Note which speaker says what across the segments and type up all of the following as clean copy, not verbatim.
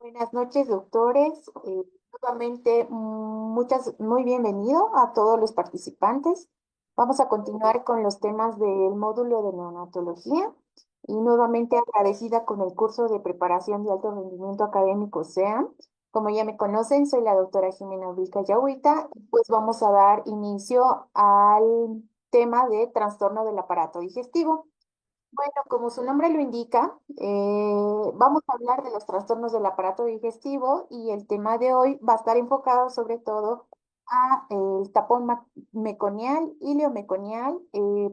Speaker 1: Buenas noches, doctores. Nuevamente, muy bienvenido a todos los participantes. Vamos a continuar con los temas del módulo de neonatología y nuevamente agradecida con el curso de preparación de alto rendimiento académico SEAM. Como ya me conocen, soy la doctora Jimena Vilca Yahuita, y pues vamos a dar inicio al tema de trastorno del aparato digestivo. Bueno, como su nombre lo indica, vamos a hablar de los trastornos del aparato digestivo y el tema de hoy va a estar enfocado sobre todo a el tapón meconial, ileomeconial,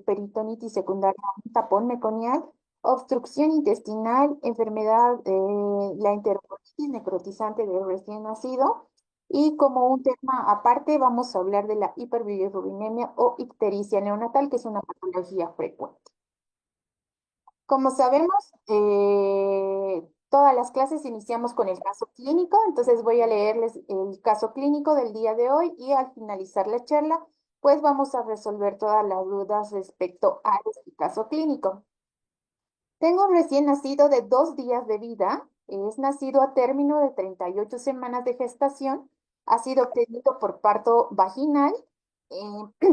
Speaker 1: peritonitis secundaria, a un tapón meconial, obstrucción intestinal, enfermedad, la enterocolitis necrotizante del recién nacido. Y como un tema aparte, vamos a hablar de la hiperbilirrubinemia o ictericia neonatal, que es una patología frecuente. Como sabemos, todas las clases iniciamos con el caso clínico, entonces voy a leerles el caso clínico del día de hoy y al finalizar la charla, pues vamos a resolver todas las dudas respecto a este caso clínico. Tengo un recién nacido de 2 días de vida, es nacido a término de 38 semanas de gestación, ha sido obtenido por parto vaginal,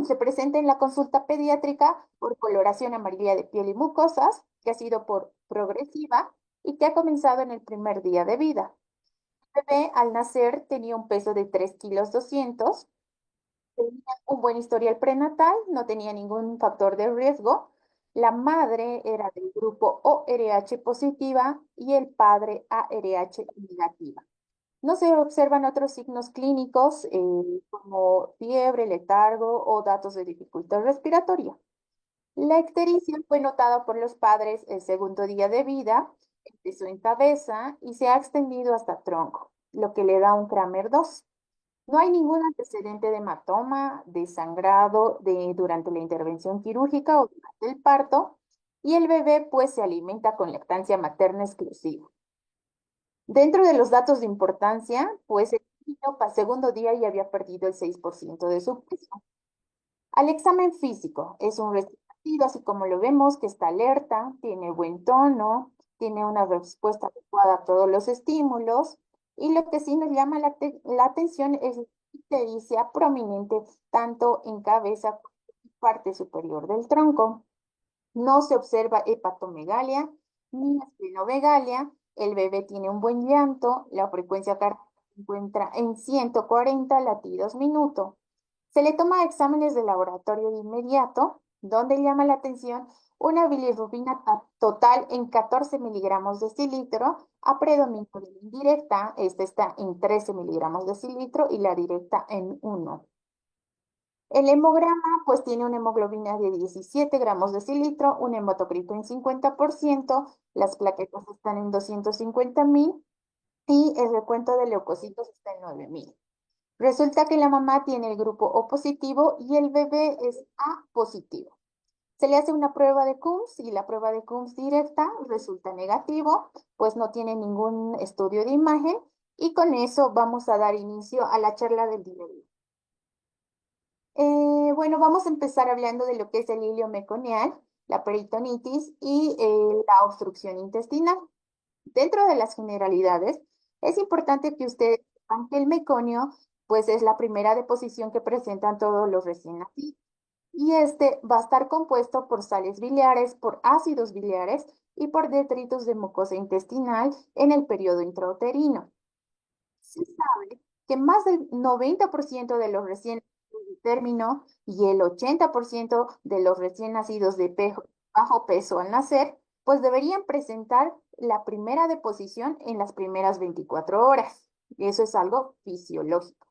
Speaker 1: se presenta en la consulta pediátrica por coloración amarilla de piel y mucosas, que ha sido por progresiva y que ha comenzado en el primer día de vida. El bebé al nacer tenía un peso de 3,2 kilos, tenía un buen historial prenatal, no tenía ningún factor de riesgo. La madre era del grupo ORH positiva y el padre ARH negativa. No se observan otros signos clínicos como fiebre, letargo o datos de dificultad respiratoria. La ictericia fue notada por los padres el segundo día de vida, empezó en cabeza y se ha extendido hasta tronco, lo que le da un Kramer 2. No hay ningún antecedente de hematoma, de sangrado durante la intervención quirúrgica o durante el parto, y el bebé pues se alimenta con lactancia materna exclusiva. Dentro de los datos de importancia, pues el niño para segundo día ya había perdido el 6% de su peso. Al examen físico, es un recién nacido, así como lo vemos, que está alerta, tiene buen tono, tiene una respuesta adecuada a todos los estímulos, y lo que sí nos llama la atención es la ictericia prominente tanto en cabeza como en parte superior del tronco. No se observa hepatomegalia ni esplenomegalia, el bebé tiene un buen llanto, la frecuencia cardíaca encuentra en 140 latidos minuto. Se le toma exámenes de laboratorio de inmediato, donde llama la atención una bilirrubina total en 14 miligramos decilitro, a predominio de la indirecta, esta está en 13 miligramos decilitro y la directa en 1. El hemograma, pues tiene una hemoglobina de 17 gramos decilitro, un hematocrito en 50%, las plaquetas están en 250.000 y el recuento de leucocitos está en 9.000. Resulta que la mamá tiene el grupo O positivo y el bebé es A positivo. Se le hace una prueba de Coombs y la prueba de Coombs directa resulta negativo, pues no tiene ningún estudio de imagen y con eso vamos a dar inicio a la charla del día de hoy. Bueno, vamos a empezar hablando de lo que es el hilio meconial, la peritonitis y la obstrucción intestinal. Dentro de las generalidades, es importante que ustedes sepan que el meconio, pues es la primera deposición que presentan todos los recién nacidos. Y este va a estar compuesto por sales biliares, por ácidos biliares y por detritos de mucosa intestinal en el periodo intrauterino. Se sabe que más del 90% de los recién nacidos de término y el 80% de los recién nacidos de bajo peso al nacer, pues deberían presentar la primera deposición en las primeras 24 horas. Eso es algo fisiológico.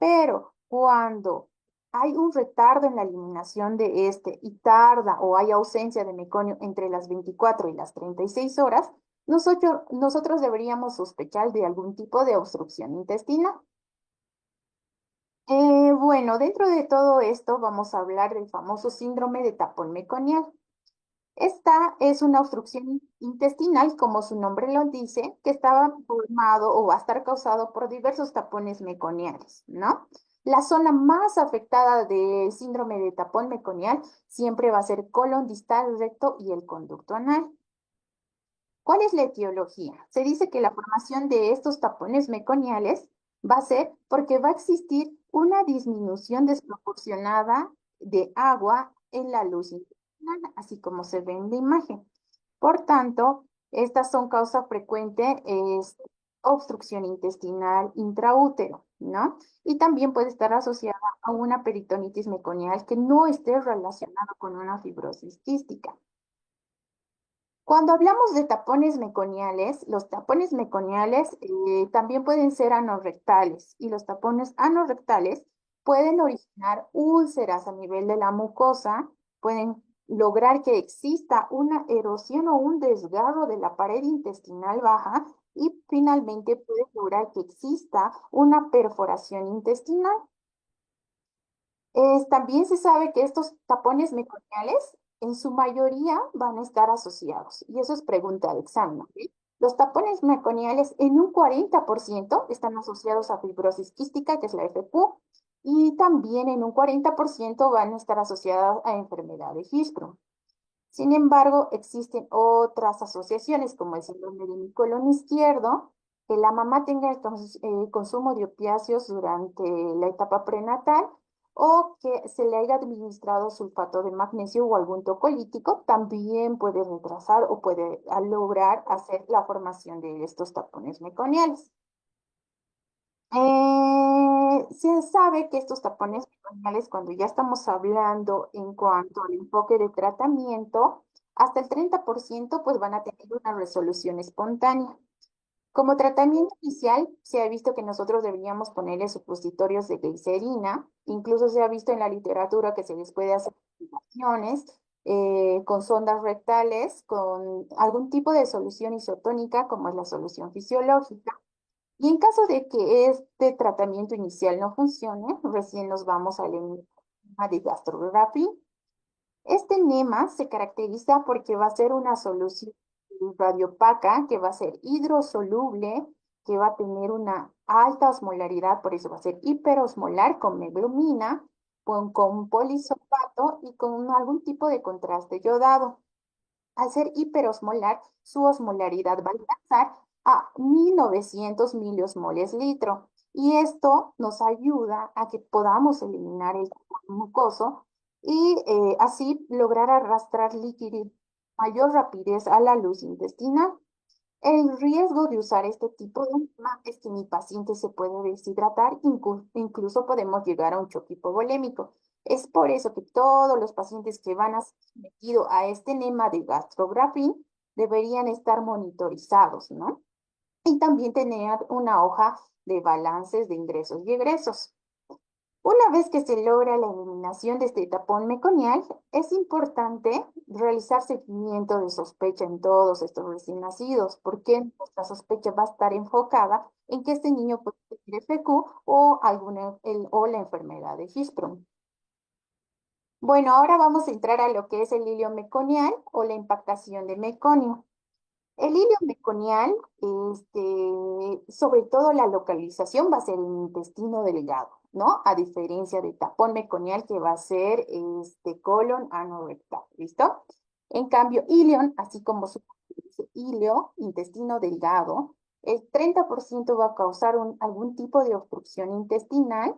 Speaker 1: Pero cuando hay un retardo en la eliminación de este y tarda o hay ausencia de meconio entre las 24 y las 36 horas, nosotros deberíamos sospechar de algún tipo de obstrucción intestinal. Bueno, dentro de todo esto vamos a hablar del famoso síndrome de tapón meconial. Esta es una obstrucción intestinal, como su nombre lo dice, que estaba formado o va a estar causado por diversos tapones meconiales, ¿no? La zona más afectada del síndrome de tapón meconial siempre va a ser colon distal, recto y el conducto anal. ¿Cuál es la etiología? Se dice que la formación de estos tapones meconiales va a ser porque va a existir una disminución desproporcionada de agua en la luz intestinal, así como se ve en la imagen. Por tanto, estas son causa frecuente, es obstrucción intestinal intraútero, ¿no? Y también puede estar asociada a una peritonitis meconial que no esté relacionada con una fibrosis quística. Cuando hablamos de tapones meconiales, los tapones meconiales también pueden ser anorrectales y los tapones anorrectales pueden originar úlceras a nivel de la mucosa, pueden lograr que exista una erosión o un desgarro de la pared intestinal baja y finalmente puede lograr que exista una perforación intestinal. También se sabe que estos tapones meconiales en su mayoría van a estar asociados, y eso es pregunta de examen, ¿ok? Los tapones meconiales en un 40% están asociados a fibrosis quística, que es la FQ, y también en un 40% van a estar asociadas a enfermedad de Hirschsprung. Sin embargo, existen otras asociaciones, como el síndrome de mi colon izquierdo, que la mamá tenga el consumo de opiáceos durante la etapa prenatal o que se le haya administrado sulfato de magnesio o algún tocolítico, también puede retrasar o puede lograr hacer la formación de estos tapones meconiales. Se sabe que estos tapones meconiales, cuando ya estamos hablando en cuanto al enfoque de tratamiento, hasta el 30% pues van a tener una resolución espontánea. Como tratamiento inicial, se ha visto que nosotros deberíamos ponerle supositorios de glicerina, incluso se ha visto en la literatura que se les puede hacer aplicaciones con sondas rectales, con algún tipo de solución isotónica, como es la solución fisiológica. Y en caso de que este tratamiento inicial no funcione, recién nos vamos al enema de gastrografía. Este enema se caracteriza porque va a ser una solución radiopaca, que va a ser hidrosoluble, que va a tener una alta osmolaridad, por eso va a ser hiperosmolar con meglumina, con polisulfato y con algún tipo de contraste yodado. Al ser hiperosmolar, su osmolaridad va a alcanzar a 1900 miliosmoles litro. Y esto nos ayuda a que podamos eliminar el mucoso y así lograr arrastrar líquido mayor rapidez a la luz intestinal. El riesgo de usar este tipo de enzima es que mi paciente se puede deshidratar, incluso podemos llegar a un choque hipovolémico. Es por eso que todos los pacientes que van a ser sometidos a este enema de gastrografin deberían estar monitorizados, ¿no? Y también tener una hoja de balances de ingresos y egresos. Una vez que se logra la eliminación de este tapón meconial, es importante realizar seguimiento de sospecha en todos estos recién nacidos, porque nuestra sospecha va a estar enfocada en que este niño puede tener FQ o, o la enfermedad de Hirschsprung. Bueno, ahora vamos a entrar a lo que es el hilio meconial o la impactación de meconio. El hilo meconial, sobre todo la localización va a ser en el intestino delgado, ¿no? A diferencia de tapón meconial que va a ser colon anorrectal, ¿listo? En cambio, ilion, así como su dice ilio, intestino delgado, el 30% va a causar algún tipo de obstrucción intestinal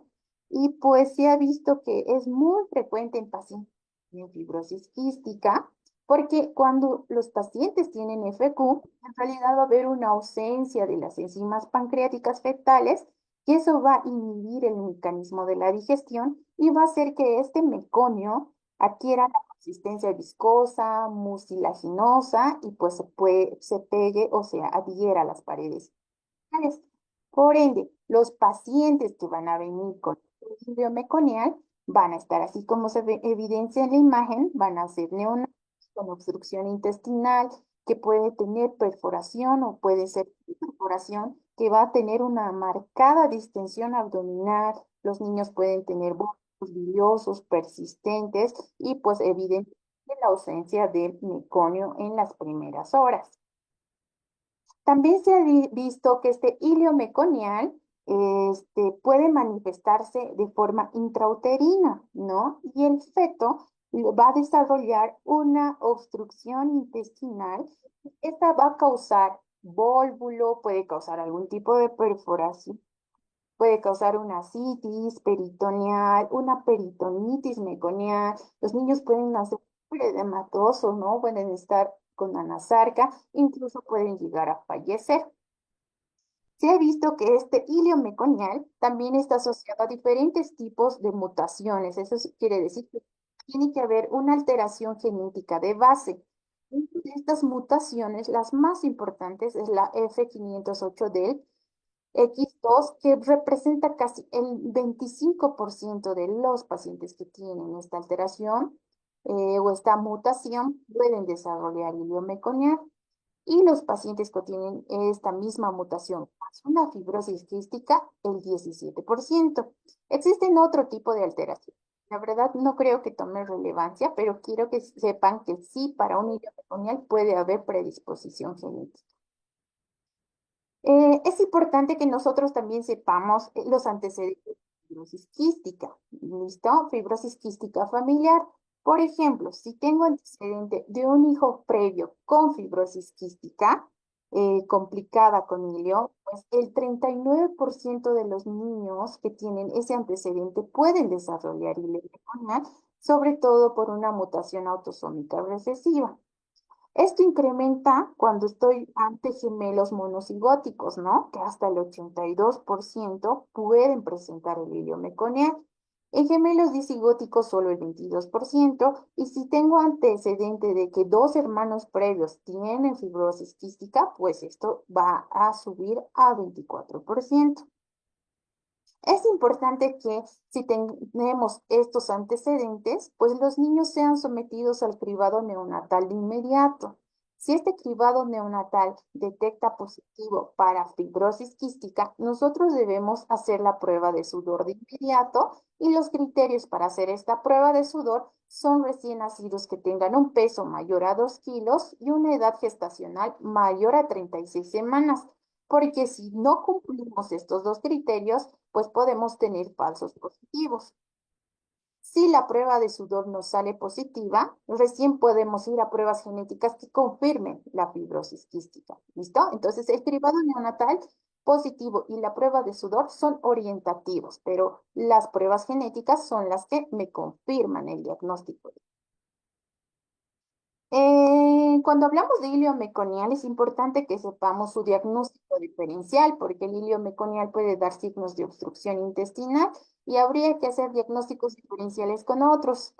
Speaker 1: y pues se ha visto que es muy frecuente en pacientes con fibrosis quística porque cuando los pacientes tienen FQ, en realidad va a haber una ausencia de las enzimas pancreáticas fetales y eso va a inhibir el mecanismo de la digestión y va a hacer que este meconio adquiera la consistencia viscosa, mucilaginosa y pues se pegue o se adhiera a las paredes. Por ende, los pacientes que van a venir con equilibrio meconial van a estar así como evidencia en la imagen, van a ser neonatos con obstrucción intestinal, que puede tener perforación o puede ser perforación, que va a tener una marcada distensión abdominal. Los niños pueden tener vómitos biliosos persistentes y pues evidentemente la ausencia de meconio en las primeras horas. También se ha visto que este hilio meconial puede manifestarse de forma intrauterina, ¿no? Y el feto va a desarrollar una obstrucción intestinal. Esta va a causar vólvulo, puede causar algún tipo de perforación, puede causar una citis peritoneal, una peritonitis meconial. Los niños pueden nacer edematosos, ¿no? Pueden estar con anasarca, incluso pueden llegar a fallecer. Se ha visto que este hilio meconial también está asociado a diferentes tipos de mutaciones. Quiere decir que tiene que haber una alteración genética de base. Una de estas mutaciones, las más importantes, es la F508 del X2, que representa casi el 25% de los pacientes que tienen esta alteración o esta mutación pueden desarrollar hilio meconial. Y los pacientes que tienen esta misma mutación, más una fibrosis quística, el 17%. Existen otro tipo de alteraciones. La verdad no creo que tome relevancia, pero quiero que sepan que sí, para un hilio meconial puede haber predisposición genética. Es importante que nosotros también sepamos los antecedentes de fibrosis quística. ¿Listo? Fibrosis quística familiar. Por ejemplo, si tengo antecedente de un hijo previo con fibrosis quística complicada con hilio, pues el 39% de los niños que tienen ese antecedente pueden desarrollar hilio meconial, sobre todo por una mutación autosómica recesiva. Esto incrementa cuando estoy ante gemelos monocigóticos, ¿no? Que hasta el 82% pueden presentar el hilio meconial. En gemelos disigóticos solo el 22%, y si tengo antecedente de que dos hermanos previos tienen fibrosis quística, pues esto va a subir a 24%. Es importante que si tenemos estos antecedentes, pues los niños sean sometidos al cribado neonatal de inmediato. Si este cribado neonatal detecta positivo para fibrosis quística, nosotros debemos hacer la prueba de sudor de inmediato y los criterios para hacer esta prueba de sudor son recién nacidos que tengan un peso mayor a 2 kilos y una edad gestacional mayor a 36 semanas, porque si no cumplimos estos dos criterios, pues podemos tener falsos positivos. Si la prueba de sudor nos sale positiva, recién podemos ir a pruebas genéticas que confirmen la fibrosis quística. ¿Listo? Entonces, el cribado neonatal positivo y la prueba de sudor son orientativos, pero las pruebas genéticas son las que me confirman el diagnóstico. Cuando hablamos de ilio meconial es importante que sepamos su diagnóstico diferencial, porque el ilio meconial puede dar signos de obstrucción intestinal y habría que hacer diagnósticos diferenciales con otras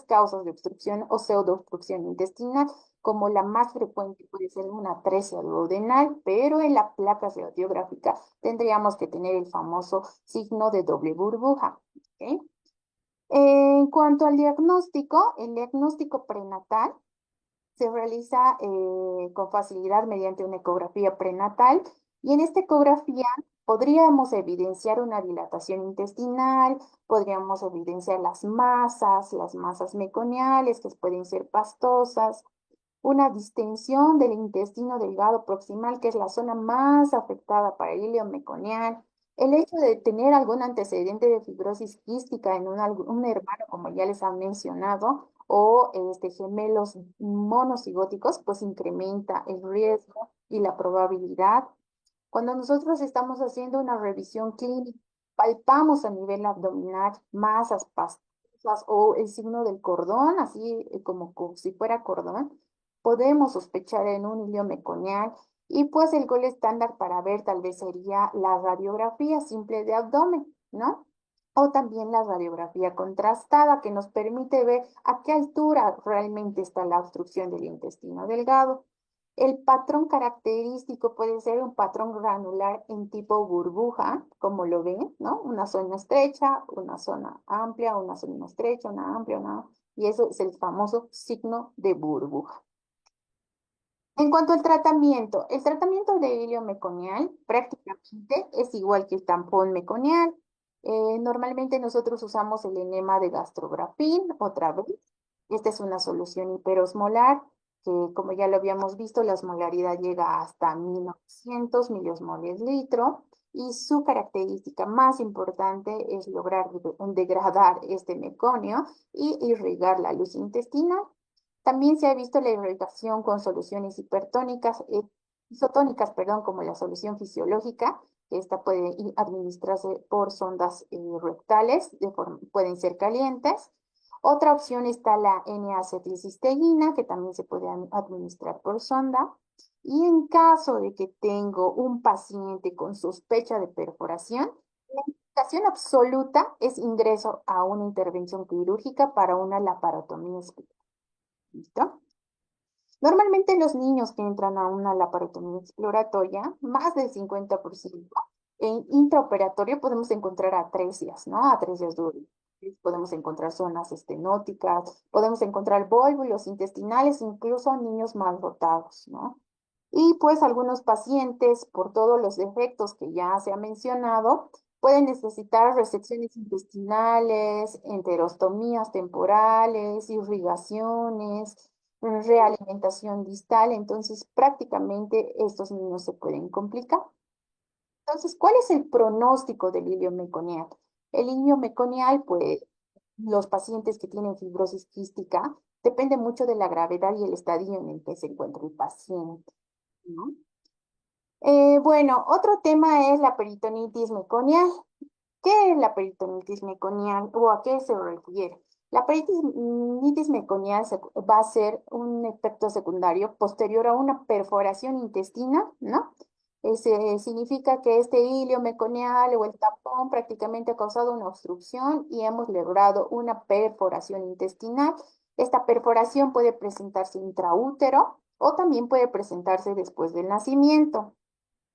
Speaker 1: causas de obstrucción o pseudoobstrucción intestinal, como la más frecuente puede ser una atresia duodenal, pero en la placa radiográfica tendríamos que tener el famoso signo de doble burbuja. ¿Ok? En cuanto al diagnóstico, el diagnóstico prenatal se realiza con facilidad mediante una ecografía prenatal y en esta ecografía podríamos evidenciar una dilatación intestinal, podríamos evidenciar las masas meconiales que pueden ser pastosas, una distensión del intestino delgado proximal, que es la zona más afectada para el ilio meconial. El hecho de tener algún antecedente de fibrosis quística en un hermano, como ya les han mencionado, o gemelos monocigóticos, pues incrementa el riesgo y la probabilidad. Cuando nosotros estamos haciendo una revisión clínica, palpamos a nivel abdominal masas pastosas o el signo del cordón, así como si fuera cordón, podemos sospechar en un hilio meconial y pues el gol estándar para ver tal vez sería la radiografía simple de abdomen, ¿no? O también la radiografía contrastada que nos permite ver a qué altura realmente está la obstrucción del intestino delgado. El patrón característico puede ser un patrón granular en tipo burbuja, como lo ven, ¿no? Una zona estrecha, una zona amplia, una zona estrecha, una amplia, y eso es el famoso signo de burbuja. En cuanto al tratamiento, el tratamiento de hilio meconial prácticamente es igual que el tampón meconial. Normalmente nosotros usamos el enema de gastrografin otra vez. Esta es una solución hiperosmolar que, como ya lo habíamos visto, la osmolaridad llega hasta 1900 miliosmoles litro y su característica más importante es lograr degradar este meconio y irrigar la luz intestinal. También se ha visto la irrigación con soluciones isotónicas, perdón, como la solución fisiológica, que esta puede administrarse por sondas rectales, pueden ser calientes. Otra opción está la N-acetilcisteína, que también se puede administrar por sonda. Y en caso de que tengo un paciente con sospecha de perforación, la indicación absoluta es ingreso a una intervención quirúrgica para una laparotomía espiral. ¿Listo? Normalmente los niños que entran a una laparotomía exploratoria, más del 50%, en intraoperatorio podemos encontrar atresias, ¿no? Atresias duras. Podemos encontrar zonas estenóticas, podemos encontrar volúmenes intestinales, incluso niños mal dotados, ¿no? Y pues algunos pacientes, por todos los defectos que ya se ha mencionado, pueden necesitar resecciones intestinales, enterostomías temporales, irrigaciones, realimentación distal. Entonces, prácticamente estos niños se pueden complicar. Entonces, ¿cuál es el pronóstico del ilio meconial? El ilio meconial, pues, los pacientes que tienen fibrosis quística, depende mucho de la gravedad y el estadio en el que se encuentra el paciente, ¿no? Bueno, otro tema es la peritonitis meconial. ¿Qué es la peritonitis meconial o a qué se refiere? La peritonitis meconial va a ser un efecto secundario posterior a una perforación intestina, ¿no? Significa que este hilio meconial o el tapón prácticamente ha causado una obstrucción y hemos logrado una perforación intestinal. Esta perforación puede presentarse intraútero o también puede presentarse después del nacimiento.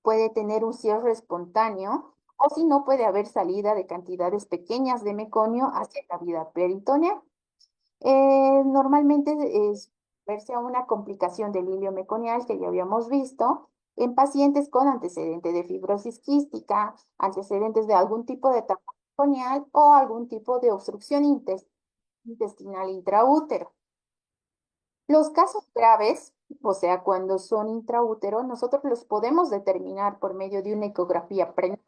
Speaker 1: Puede tener un cierre espontáneo o si no puede haber salida de cantidades pequeñas de meconio hacia la vía peritoneal. Normalmente es verse a una complicación del hilio meconial que ya habíamos visto en pacientes con antecedente de fibrosis quística, antecedentes de algún tipo de etapa meconial o algún tipo de obstrucción intestinal intraútero. Los casos graves, o sea, cuando son intraútero, nosotros los podemos determinar por medio de una ecografía prenatal.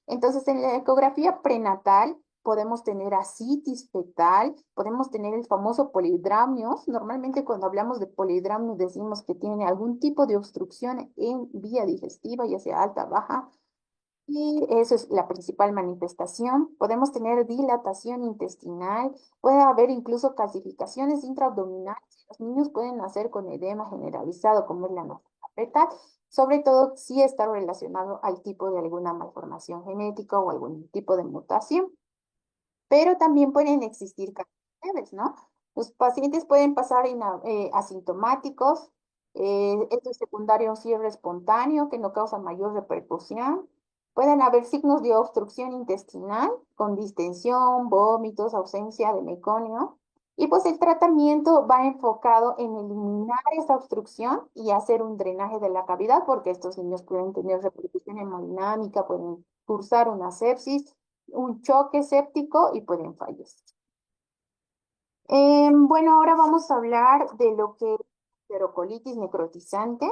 Speaker 1: Entonces, en la ecografía prenatal podemos tener ascitis fetal, podemos tener el famoso polidramnios. Normalmente cuando hablamos de polidramnios decimos que tiene algún tipo de obstrucción en vía digestiva, ya sea alta, baja, Y eso es la principal manifestación. Podemos tener dilatación intestinal, puede haber incluso calcificaciones intraabdominales. Los niños pueden nacer con edema generalizado, como es la náusea fetal, sobre todo si está relacionado al tipo de alguna malformación genética o algún tipo de mutación. Pero también pueden existir casos leves, ¿no? Los pacientes pueden pasar asintomáticos, esto es secundario a un cierre espontáneo que no causa mayor repercusión. Pueden haber signos de obstrucción intestinal con distensión, vómitos, ausencia de meconio. Y pues el tratamiento va enfocado en eliminar esa obstrucción y hacer un drenaje de la cavidad, porque estos niños pueden tener repercusión hemodinámica, pueden cursar una sepsis, un choque séptico y pueden fallecer. Bueno, ahora vamos a hablar de lo que es enterocolitis necrotizante.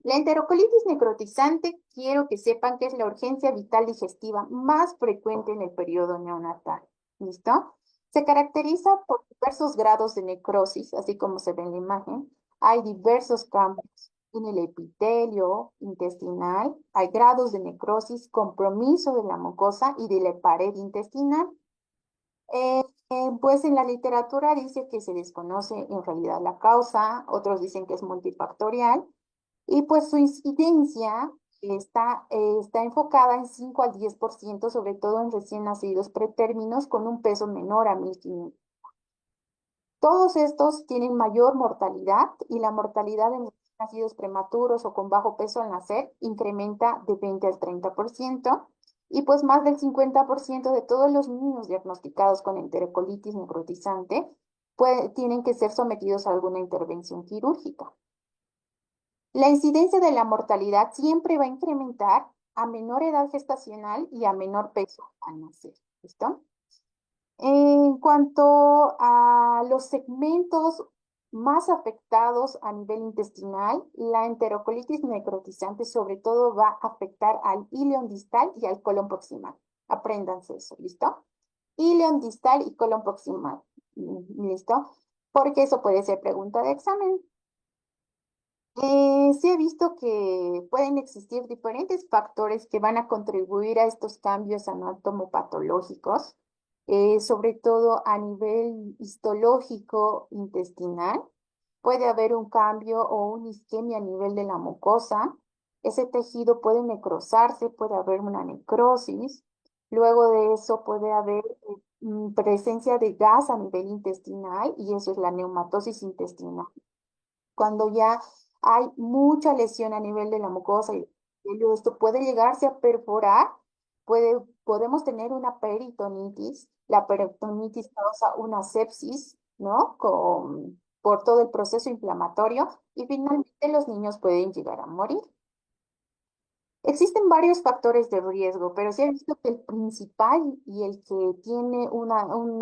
Speaker 1: La enterocolitis necrotizante, quiero que sepan que es la urgencia vital digestiva más frecuente en el periodo neonatal. ¿Listo? Se caracteriza por diversos grados de necrosis, así como se ve en la imagen. Hay diversos cambios en el epitelio intestinal, hay grados de necrosis, compromiso de la mucosa y de la pared intestinal. Pues en la literatura dice que se desconoce en realidad la causa, otros dicen que es multifactorial y pues su incidencia está enfocada en 5 al 10%, sobre todo en recién nacidos pretérminos con un peso menor a 1500. Todos estos tienen mayor mortalidad y la mortalidad en nacidos prematuros o con bajo peso al nacer incrementa de 20 al 30%. Y pues más del 50% de todos los niños diagnosticados con enterocolitis necrotizante tienen que ser sometidos a alguna intervención quirúrgica. La incidencia de la mortalidad siempre va a incrementar a menor edad gestacional y a menor peso al nacer. ¿Listo? En cuanto a los segmentos más afectados a nivel intestinal, la enterocolitis necrotizante sobre todo va a afectar al ileón distal y al colon proximal. Apréndanse eso, ¿listo? Ileón distal y colon proximal, ¿listo? Porque eso puede ser pregunta de examen. Se ha visto que pueden existir diferentes factores que van a contribuir a estos cambios anatomopatológicos, sobre todo a nivel histológico intestinal. Puede haber un cambio o una isquemia a nivel de la mucosa. Ese tejido puede necrosarse, puede haber una necrosis. Luego de eso puede haber presencia de gas a nivel intestinal y eso es la neumatosis intestinal. Cuando ya hay mucha lesión a nivel de la mucosa y esto puede llegarse a perforar, podemos tener una peritonitis. La peritonitis causa una sepsis, ¿no? Por todo el proceso inflamatorio y finalmente los niños pueden llegar a morir. Existen varios factores de riesgo, pero se ha visto que el principal y el que tiene un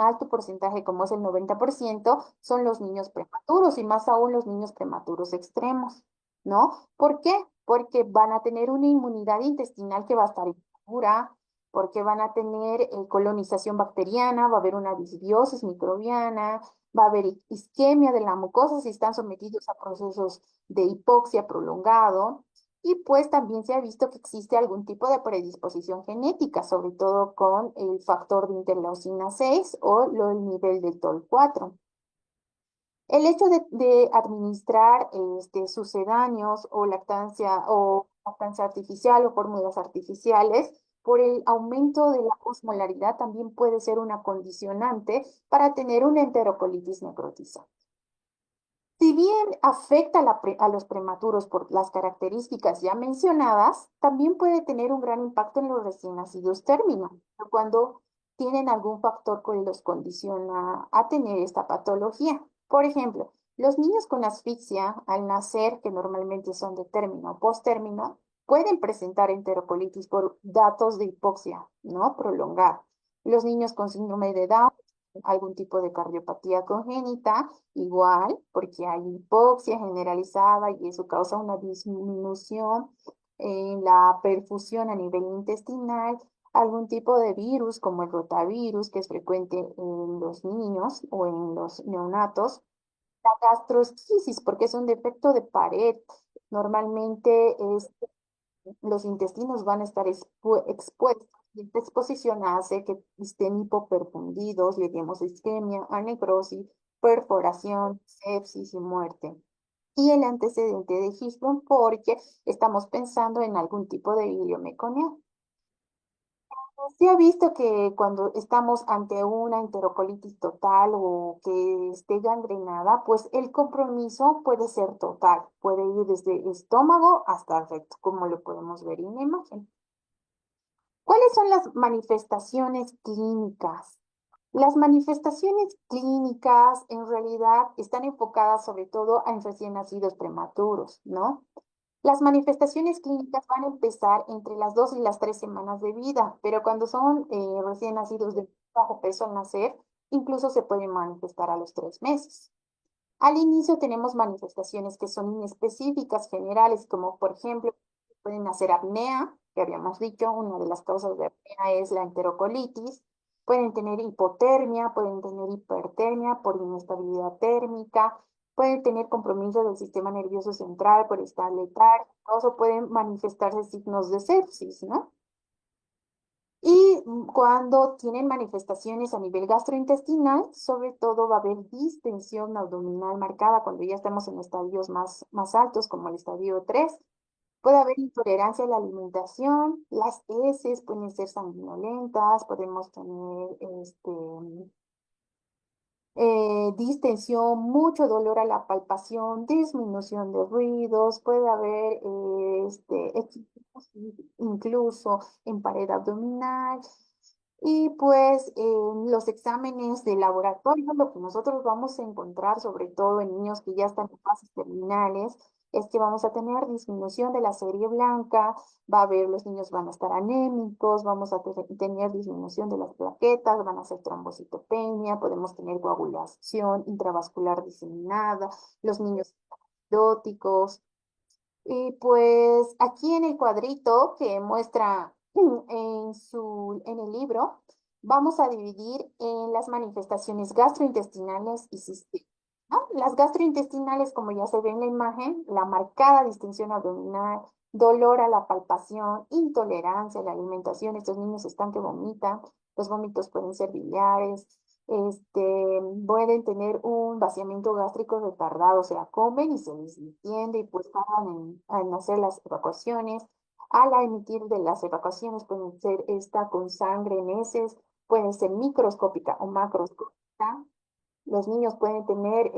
Speaker 1: alto porcentaje, como es el 90%, son los niños prematuros y más aún los niños prematuros extremos, ¿no? ¿Por qué? Porque van a tener una inmunidad intestinal que va a estar insegura, porque van a tener colonización bacteriana, va a haber una disbiosis microbiana, va a haber isquemia de la mucosa si están sometidos a procesos de hipoxia prolongado. Y pues también se ha visto que existe algún tipo de predisposición genética, sobre todo con el factor de interleucina 6 o el nivel de TOL4. El hecho de administrar sucedáneos o lactancia artificial o fórmulas artificiales por el aumento de la osmolaridad también puede ser una condicionante para tener una enterocolitis necrotizante. Si bien afecta a los prematuros por las características ya mencionadas, también puede tener un gran impacto en los recién nacidos términos, cuando tienen algún factor que los condiciona a tener esta patología. Por ejemplo, los niños con asfixia al nacer, que normalmente son de término o posttérmino, pueden presentar enterocolitis por datos de hipoxia, ¿no? Prolongada. Los niños con síndrome de Down, algún tipo de cardiopatía congénita, igual, porque hay hipoxia generalizada y eso causa una disminución en la perfusión a nivel intestinal, algún tipo de virus como el rotavirus, que es frecuente en los niños o en los neonatos, la gastrosquisis, porque es un defecto de pared, normalmente es los intestinos van a estar expuestos. Y esta exposición hace que estén hipoperfundidos, lleguemos a isquemia, a necrosis, perforación, sepsis y muerte. Y el antecedente de Hirschsprung porque estamos pensando en algún tipo de ileomeconía. Se ha visto que cuando estamos ante una enterocolitis total o que esté gangrenada, pues el compromiso puede ser total, puede ir desde estómago hasta el recto, como lo podemos ver en la imagen. ¿Cuáles son las manifestaciones clínicas? Las manifestaciones clínicas en realidad están enfocadas sobre todo en recién nacidos prematuros, ¿no? Las manifestaciones clínicas van a empezar entre las 2 y las 3 semanas de vida, pero cuando son recién nacidos de bajo peso al nacer, incluso se pueden manifestar a los 3 meses. Al inicio tenemos manifestaciones que son inespecíficas, generales, como por ejemplo, pueden hacer apnea, que habíamos dicho, una de las causas de apnea es la enterocolitis. Pueden tener hipotermia, pueden tener hipertermia por inestabilidad térmica, pueden tener compromiso del sistema nervioso central por estar letárgicos o pueden manifestarse signos de sepsis, ¿no? Y cuando tienen manifestaciones a nivel gastrointestinal, sobre todo va a haber distensión abdominal marcada cuando ya estamos en estadios más altos, como el estadio 3. Puede haber intolerancia a la alimentación, las heces pueden ser sanguinolentas, podemos tener distensión, mucho dolor a la palpación, disminución de ruidos, puede haber equipos incluso en pared abdominal. Y pues en los exámenes de laboratorio, lo que nosotros vamos a encontrar, sobre todo en niños que ya están en fases terminales, es que vamos a tener disminución de la serie blanca, va a haber, los niños van a estar anémicos, vamos a tener disminución de las plaquetas, van a ser trombocitopenia, podemos tener coagulación intravascular diseminada, los niños dóticos. Y pues aquí en el cuadrito que muestra en el libro, vamos a dividir en las manifestaciones gastrointestinales y sistémicas, ¿no? Las gastrointestinales, como ya se ve en la imagen, la marcada distensión abdominal, dolor a la palpación, intolerancia a la alimentación. Estos niños están que vomitan, los vómitos pueden ser biliares, pueden tener un vaciamiento gástrico retardado, o sea, comen y se les distiende y pues tardan en hacer las evacuaciones. Al emitir de las evacuaciones pueden ser esta con sangre en heces, pueden ser microscópica o macroscópica. Los niños pueden tener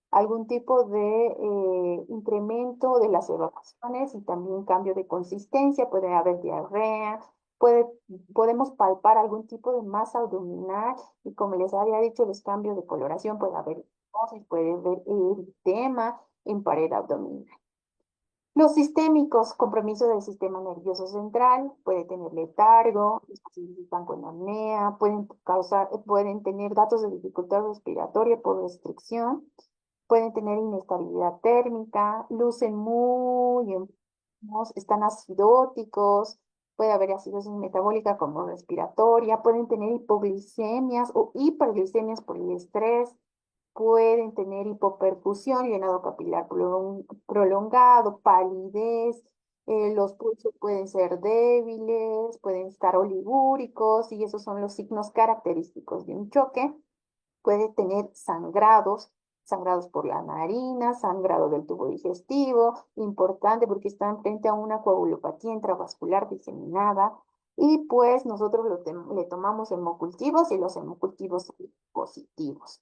Speaker 1: algún tipo de incremento de las evacuaciones y también cambio de consistencia, puede haber diarrea, puede, podemos palpar algún tipo de masa abdominal y como les había dicho, los cambios de coloración, puede haber fibrosis, puede haber eritema en pared abdominal. Los sistémicos, compromiso del sistema nervioso central, puede tener letargo, están con apnea, pueden tener datos de dificultad respiratoria por restricción, pueden tener inestabilidad térmica, lucen muy enfermos, están acidóticos, puede haber acidosis metabólica como respiratoria, pueden tener hipoglicemias o hiperglicemias por el estrés, pueden tener hipoperfusión, llenado capilar prolongado, palidez, los pulsos pueden ser débiles, pueden estar oligúricos y esos son los signos característicos de un choque. Puede tener sangrados, sangrados por la narina, sangrado del tubo digestivo, importante porque están frente a una coagulopatía intravascular diseminada. Y pues nosotros le tomamos hemocultivos y los hemocultivos son positivos.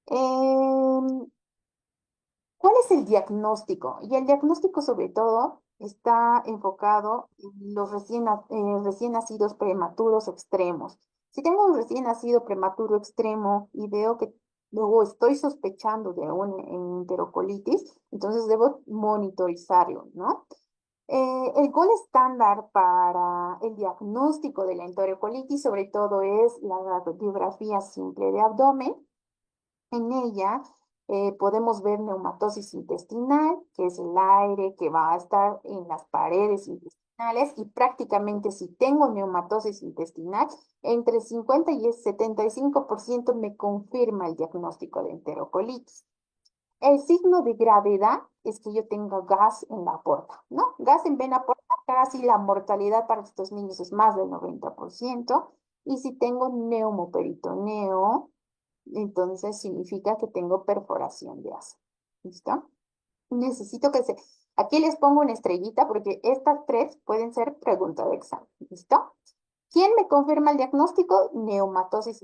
Speaker 1: Em, ¿Cuál es el diagnóstico? Y el diagnóstico sobre todo está enfocado en los recién nacidos prematuros extremos. Si tengo un recién nacido prematuro extremo y veo que luego estoy sospechando de un enterocolitis, entonces debo monitorizarlo, ¿no? El gol estándar para el diagnóstico de la enterocolitis sobre todo es la radiografía simple de abdomen. En ella podemos ver neumatosis intestinal, que es el aire que va a estar en las paredes intestinales y prácticamente si tengo neumatosis intestinal, entre 50 y el 75% me confirma el diagnóstico de enterocolitis. El signo de gravedad es que yo tenga gas en la porta, ¿no? Gas en vena porta, casi la mortalidad para estos niños es más del 90%. Y si tengo neumoperitoneo, entonces significa que tengo perforación de asa. ¿Listo? Necesito que se... Aquí les pongo una estrellita porque estas tres pueden ser pregunta de examen. ¿Listo? ¿Quién me confirma el diagnóstico? Neumatosis,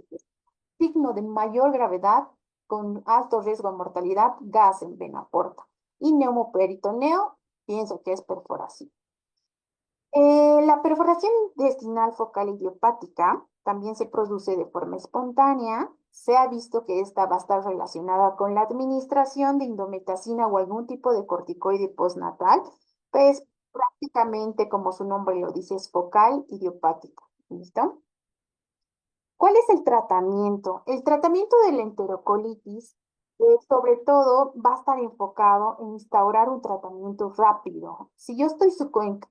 Speaker 1: signo de mayor gravedad con alto riesgo de mortalidad, gas en vena porta. Y neumoperitoneo, pienso que es perforación. La perforación intestinal focal idiopática también se produce de forma espontánea. Se ha visto que esta va a estar relacionada con la administración de indometacina o algún tipo de corticoide postnatal, pues prácticamente como su nombre lo dice, es focal idiopática. ¿Listo? ¿Cuál es el tratamiento? El tratamiento de la enterocolitis, sobre todo, va a estar enfocado en instaurar un tratamiento rápido. Si yo estoy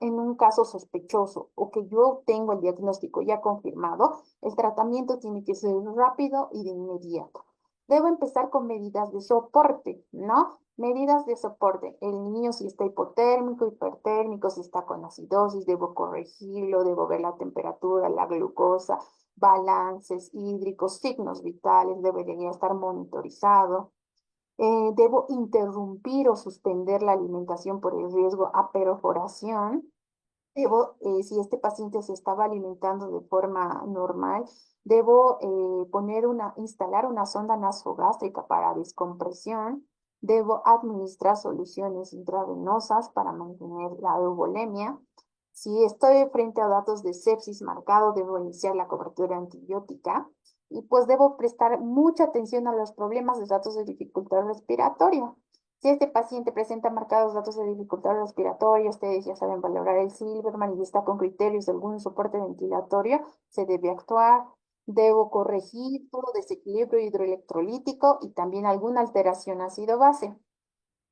Speaker 1: en un caso sospechoso o que yo tengo el diagnóstico ya confirmado, el tratamiento tiene que ser rápido y de inmediato. Debo empezar con medidas de soporte, ¿no? Medidas de soporte. El niño si está hipotérmico, hipertérmico, si está con acidosis, debo corregirlo, debo ver la temperatura, la glucosa, balances hídricos, signos vitales, debería estar monitorizado. Debo interrumpir o suspender la alimentación por el riesgo a perforación. Debo, si este paciente se estaba alimentando de forma normal, debo instalar una sonda nasogástrica para descompresión. Debo administrar soluciones intravenosas para mantener la eubolemia. Si estoy frente a datos de sepsis marcado, debo iniciar la cobertura antibiótica y pues debo prestar mucha atención a los problemas de datos de dificultad respiratoria. Si este paciente presenta marcados datos de dificultad respiratoria, ustedes ya saben valorar el Silverman y está con criterios de algún soporte ventilatorio, se debe actuar. Debo corregir todo desequilibrio hidroelectrolítico y también alguna alteración ácido-base.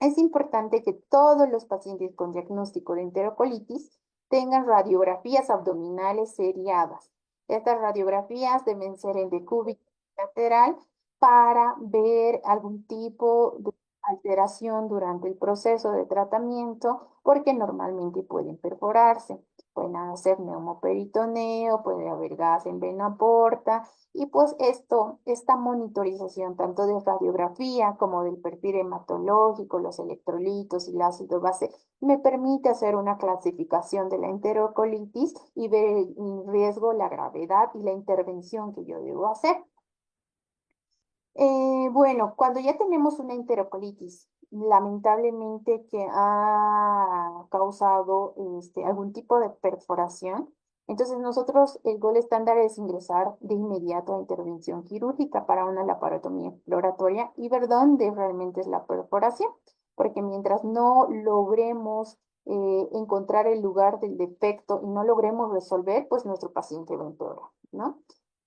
Speaker 1: Es importante que todos los pacientes con diagnóstico de enterocolitis tengan radiografías abdominales seriadas. Estas radiografías deben ser en decúbito lateral para ver algún tipo de alteración durante el proceso de tratamiento, porque normalmente pueden perforarse. Pueden hacer neumoperitoneo, puede haber gas en vena porta, y pues esta monitorización tanto de radiografía como del perfil hematológico, los electrolitos y el ácido base, me permite hacer una clasificación de la enterocolitis y ver el riesgo, la gravedad y la intervención que yo debo hacer. Bueno, cuando ya tenemos una enterocolitis, lamentablemente que ha causado algún tipo de perforación, entonces nosotros el gol estándar es ingresar de inmediato a intervención quirúrgica para una laparotomía exploratoria y ver dónde realmente es la perforación, porque mientras no logremos encontrar el lugar del defecto y no logremos resolver, pues nuestro paciente va a empeorar, ¿no?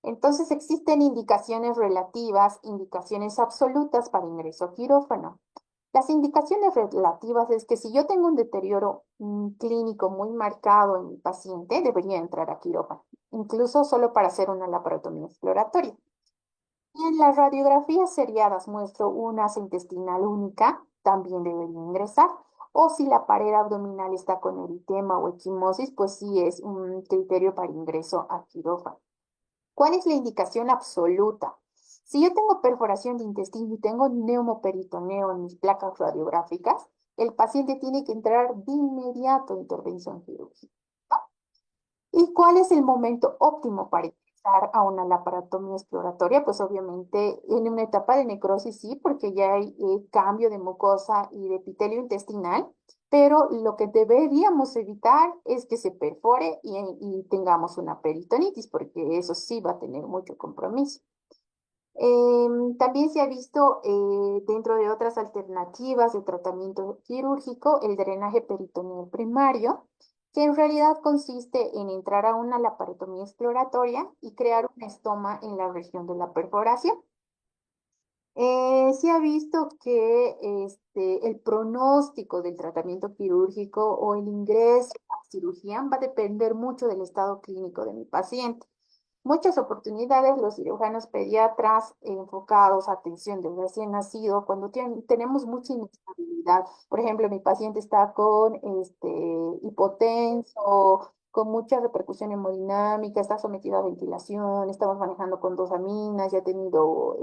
Speaker 1: Entonces existen indicaciones relativas, indicaciones absolutas para ingreso a quirófano. Las indicaciones relativas es que si yo tengo un deterioro clínico muy marcado en mi paciente, debería entrar a quirófano, incluso solo para hacer una laparotomía exploratoria. Y en las radiografías seriadas muestro una asa intestinal única, también debería ingresar. O si la pared abdominal está con eritema o equimosis, pues sí es un criterio para ingreso a quirófano. ¿Cuál es la indicación absoluta? Si yo tengo perforación de intestino y tengo neumoperitoneo en mis placas radiográficas, el paciente tiene que entrar de inmediato a intervención quirúrgica. ¿Y cuál es el momento óptimo para ingresar a una laparotomía exploratoria? Pues obviamente en una etapa de necrosis sí, porque ya hay cambio de mucosa y de epitelio intestinal, pero lo que deberíamos evitar es que se perfore y tengamos una peritonitis, porque eso sí va a tener mucho compromiso. También se ha visto dentro de otras alternativas de tratamiento quirúrgico el drenaje peritoneal primario, que en realidad consiste en entrar a una laparotomía exploratoria y crear un estoma en la región de la perforación. Se ha visto que el pronóstico del tratamiento quirúrgico o el ingreso a cirugía va a depender mucho del estado clínico de mi paciente. muchas oportunidades los cirujanos pediatras enfocados a atención del recién nacido cuando tenemos mucha inestabilidad. Por ejemplo, mi paciente está con hipotenso, con mucha repercusión hemodinámica, está sometido a ventilación, estamos manejando con dos aminas, ya ha tenido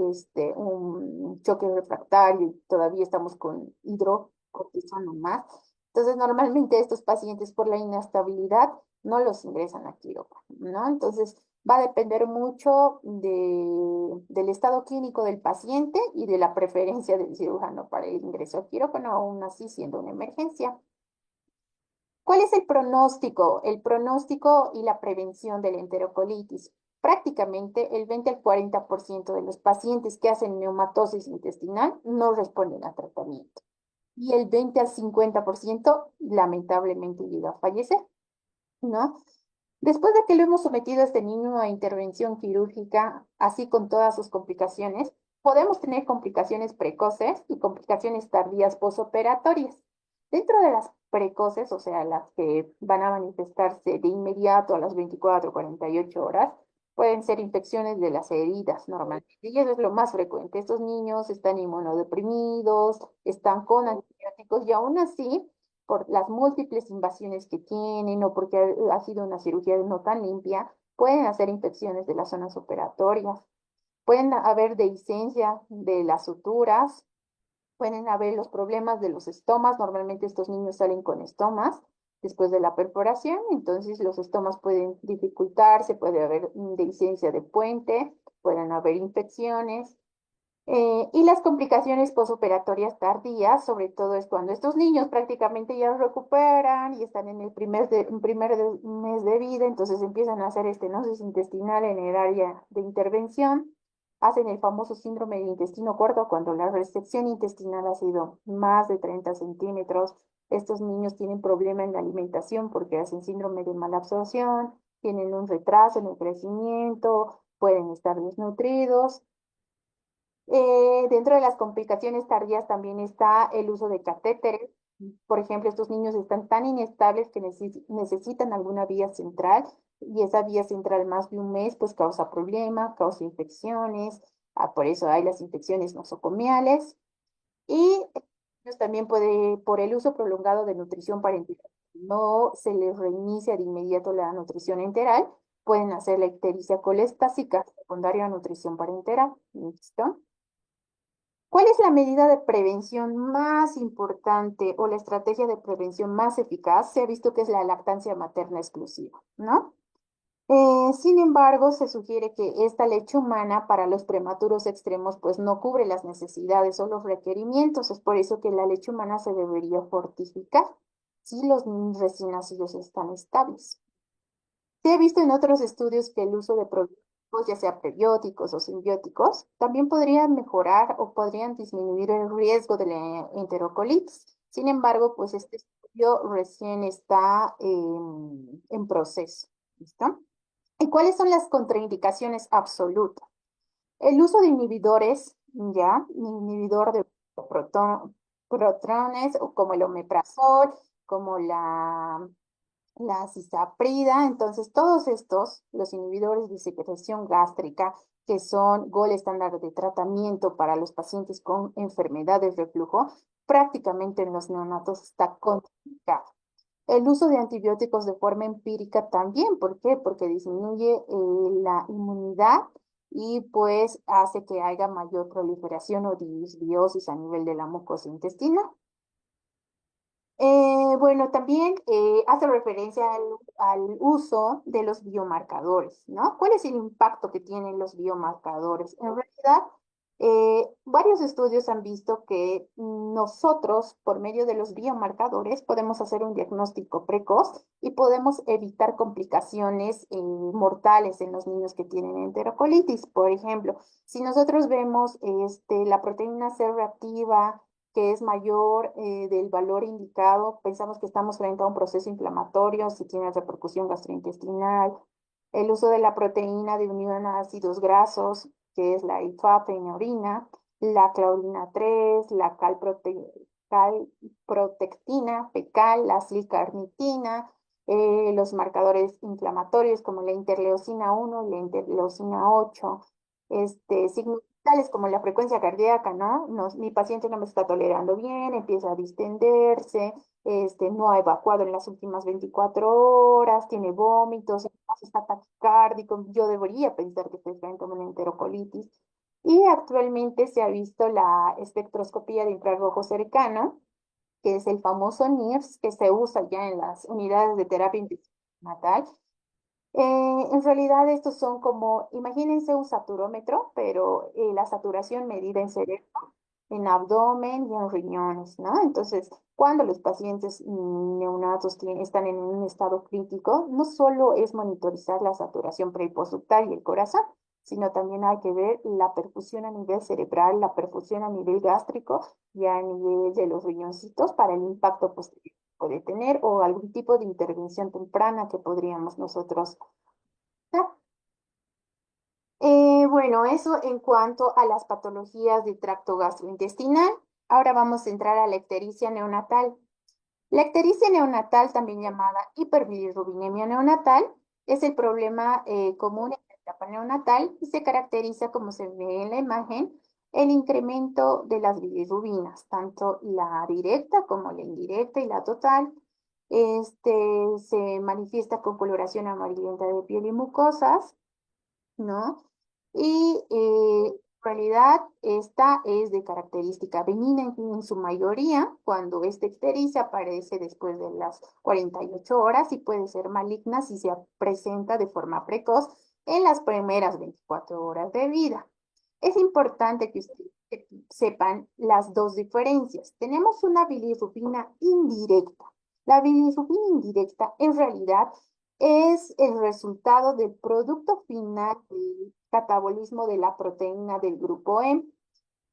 Speaker 1: un choque refractario y todavía estamos con hidrocortisona más. Entonces, normalmente estos pacientes por la inestabilidad no los ingresan a quirófano, ¿no? Entonces, va a depender mucho del estado clínico del paciente y de la preferencia del cirujano para el ingreso a quirófano, aún así siendo una emergencia. ¿Cuál es el pronóstico? El pronóstico y la prevención de la enterocolitis. Prácticamente el 20 al 40% de los pacientes que hacen neumatosis intestinal no responden a tratamiento. Y el 20 al 50% lamentablemente llega a fallecer, ¿no? Después de que lo hemos sometido a este niño a intervención quirúrgica, así con todas sus complicaciones, podemos tener complicaciones precoces y complicaciones tardías posoperatorias. Dentro de las precoces, o sea, las que van a manifestarse de inmediato a las 24 o 48 horas, pueden ser infecciones de las heridas normalmente. Y eso es lo más frecuente. Estos niños están inmunodeprimidos, están con antibióticos y aún así por las múltiples invasiones que tienen o porque ha sido una cirugía no tan limpia, pueden hacer infecciones de las zonas operatorias, pueden haber dehiscencia de las suturas, pueden haber los problemas de los estomas, normalmente estos niños salen con estomas después de la perforación, entonces los estomas pueden dificultarse, puede haber dehiscencia de puente, pueden haber infecciones. Y las complicaciones posoperatorias tardías, sobre todo es cuando estos niños prácticamente ya recuperan y están en el mes de vida, entonces empiezan a hacer estenosis intestinal en el área de intervención, hacen el famoso síndrome de intestino corto cuando la resección intestinal ha sido más de 30 centímetros. Estos niños tienen problema en la alimentación porque hacen síndrome de malabsorción, tienen un retraso en el crecimiento, pueden estar desnutridos. Dentro de las complicaciones tardías también está el uso de catéteres. Por ejemplo, estos niños están tan inestables que necesitan alguna vía central y esa vía central más de un mes pues causa problemas, causa infecciones. Por eso hay las infecciones nosocomiales y ellos también puede, por el uso prolongado de nutrición parenteral, no se les reinicia de inmediato la nutrición enteral, pueden hacer la ictericia colestásica secundaria a nutrición parenteral. ¿Listo? ¿Cuál es la medida de prevención más importante o la estrategia de prevención más eficaz? Se ha visto que es la lactancia materna exclusiva, ¿no? Sin embargo, se sugiere que esta leche humana para los prematuros extremos pues no cubre las necesidades o los requerimientos. Es por eso que la leche humana se debería fortificar si los recién nacidos están estables. Se ha visto en otros estudios que el uso de probióticos, ya sea prebióticos o simbióticos, también podrían mejorar o podrían disminuir el riesgo de la enterocolitis. Sin embargo, pues este estudio recién está en proceso. ¿Listo? ¿Y cuáles son las contraindicaciones absolutas? El uso de inhibidores, ya, inhibidor de protones, o como el omeprazol, como la cisaprida, entonces todos estos, los inhibidores de secreción gástrica, que son gol estándar de tratamiento para los pacientes con enfermedades de reflujo, prácticamente en los neonatos está contraindicado. El uso de antibióticos de forma empírica también, ¿por qué? Porque disminuye la inmunidad y pues hace que haya mayor proliferación o disbiosis a nivel de la mucosa intestinal. Bueno, también hace referencia al uso de los biomarcadores, ¿no? ¿Cuál es el impacto que tienen los biomarcadores? En realidad, varios estudios han visto que nosotros, por medio de los biomarcadores, podemos hacer un diagnóstico precoz y podemos evitar complicaciones mortales en los niños que tienen enterocolitis. Por ejemplo, si nosotros vemos la proteína C reactiva, que es mayor del valor indicado, pensamos que estamos frente a un proceso inflamatorio, si tiene repercusión gastrointestinal, el uso de la proteína de unión a ácidos grasos, que es la IFAP en orina, la claudina 3, la calprotectina fecal, la silcarnitina, los marcadores inflamatorios como la interleucina 1 y la interleucina 8, signos vitales como la frecuencia cardíaca, ¿no? Mi paciente no me está tolerando bien, empieza a distenderse, no ha evacuado en las últimas 24 horas, tiene vómitos, está taquicárdico, yo debería pensar que estoy frente a una enterocolitis. Y actualmente se ha visto la espectroscopía de infrarrojo cercano, que es el famoso NIRS, que se usa ya en las unidades de terapia intensiva natal. En realidad estos son como, imagínense un saturómetro, pero la saturación medida en cerebro, en abdomen y en riñones, ¿no? Entonces, cuando los pacientes neonatos están en un estado crítico, no solo es monitorizar la saturación pre y postductal y el corazón, sino también hay que ver la perfusión a nivel cerebral, la perfusión a nivel gástrico y a nivel de los riñoncitos para el impacto posterior que puede tener o algún tipo de intervención temprana que podríamos nosotros dar. Bueno, eso en cuanto a las patologías de tracto gastrointestinal. Ahora vamos a entrar a la ictericia neonatal. La ictericia neonatal, también llamada hiperbilirrubinemia neonatal, es el problema común en la etapa neonatal y se caracteriza, como se ve en la imagen, el incremento de las bilirrubinas, tanto la directa como la indirecta y la total. Se manifiesta con coloración amarillenta de piel y mucosas, ¿no? Y en realidad esta es de característica benigna en su mayoría, cuando esta ictericia aparece después de las 48 horas y puede ser maligna si se presenta de forma precoz en las primeras 24 horas de vida. Es importante que ustedes sepan las dos diferencias. Tenemos una bilirrubina indirecta. La bilirrubina indirecta en realidad es el resultado del producto final del catabolismo de la proteína del grupo M.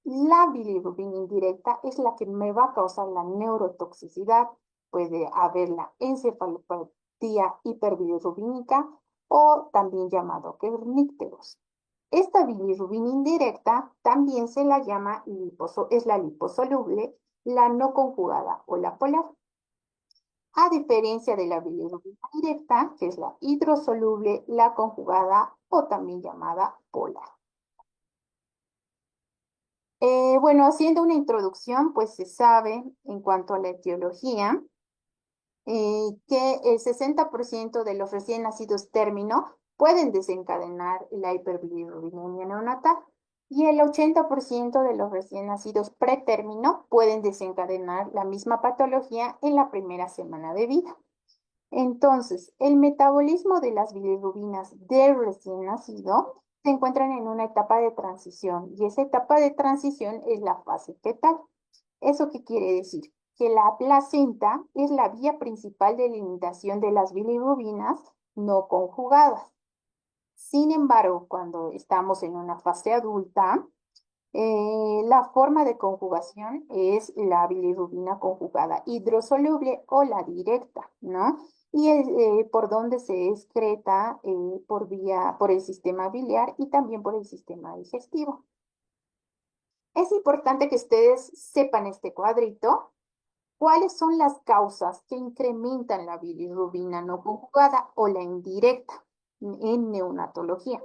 Speaker 1: La bilirrubina indirecta es la que me va a causar la neurotoxicidad. Puede haber la encefalopatía hiperbilirrubínica o también llamado kernícteros. Esta bilirrubina indirecta también se la llama es la liposoluble, la no conjugada o la polar. A diferencia de la bilirrubina directa, que es la hidrosoluble, la conjugada o también llamada polar. Bueno, haciendo una introducción, pues se sabe en cuanto a la etiología que el 60% de los recién nacidos término pueden desencadenar la hiperbilirrubinemia neonatal y el 80% de los recién nacidos pretérmino pueden desencadenar la misma patología en la primera semana de vida. Entonces, el metabolismo de las bilirrubinas del recién nacido se encuentran en una etapa de transición y esa etapa de transición es la fase fetal. ¿Eso qué quiere decir? Que la placenta es la vía principal de limitación de las bilirrubinas no conjugadas. Sin embargo, cuando estamos en una fase adulta, la forma de conjugación es la bilirrubina conjugada hidrosoluble o la directa, ¿no? Y es por donde se excreta por el sistema biliar y también por el sistema digestivo. Es importante que ustedes sepan este cuadrito, cuáles son las causas que incrementan la bilirrubina no conjugada o la indirecta en neonatología.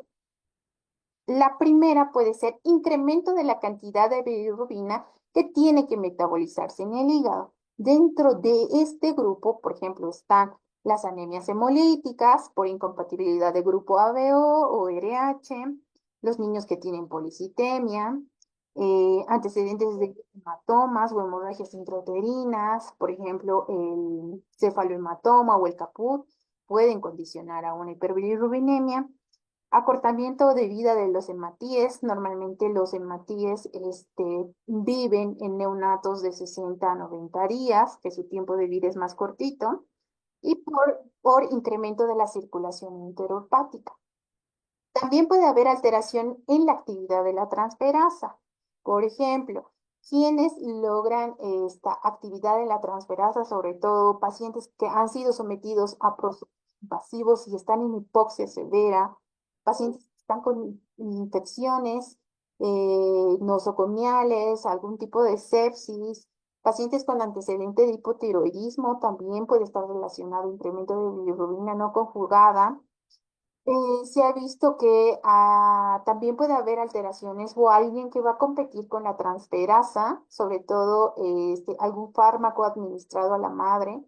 Speaker 1: La primera puede ser incremento de la cantidad de bilirrubina que tiene que metabolizarse en el hígado. Dentro de este grupo, por ejemplo, están las anemias hemolíticas por incompatibilidad de grupo ABO o RH, los niños que tienen policitemia, antecedentes de hematomas o hemorragias intrauterinas, por ejemplo, el cefalohematoma o el caput, pueden condicionar a una hiperbilirrubinemia. Acortamiento de vida de los hematíes. Normalmente los hematíes viven en neonatos de 60 a 90 días, que su tiempo de vida es más cortito, y por incremento de la circulación enteropática. También puede haber alteración en la actividad de la transferasa. Por ejemplo, quienes logran esta actividad en la transferasa, sobre todo pacientes que han sido sometidos a procesos invasivos y están en hipoxia severa, pacientes que están con infecciones nosocomiales, algún tipo de sepsis, Pacientes con antecedente de hipotiroidismo también puede estar relacionado incremento de bilirrubina no conjugada. Se ha visto que también puede haber alteraciones o alguien que va a competir con la transferasa, sobre todo algún fármaco administrado a la madre,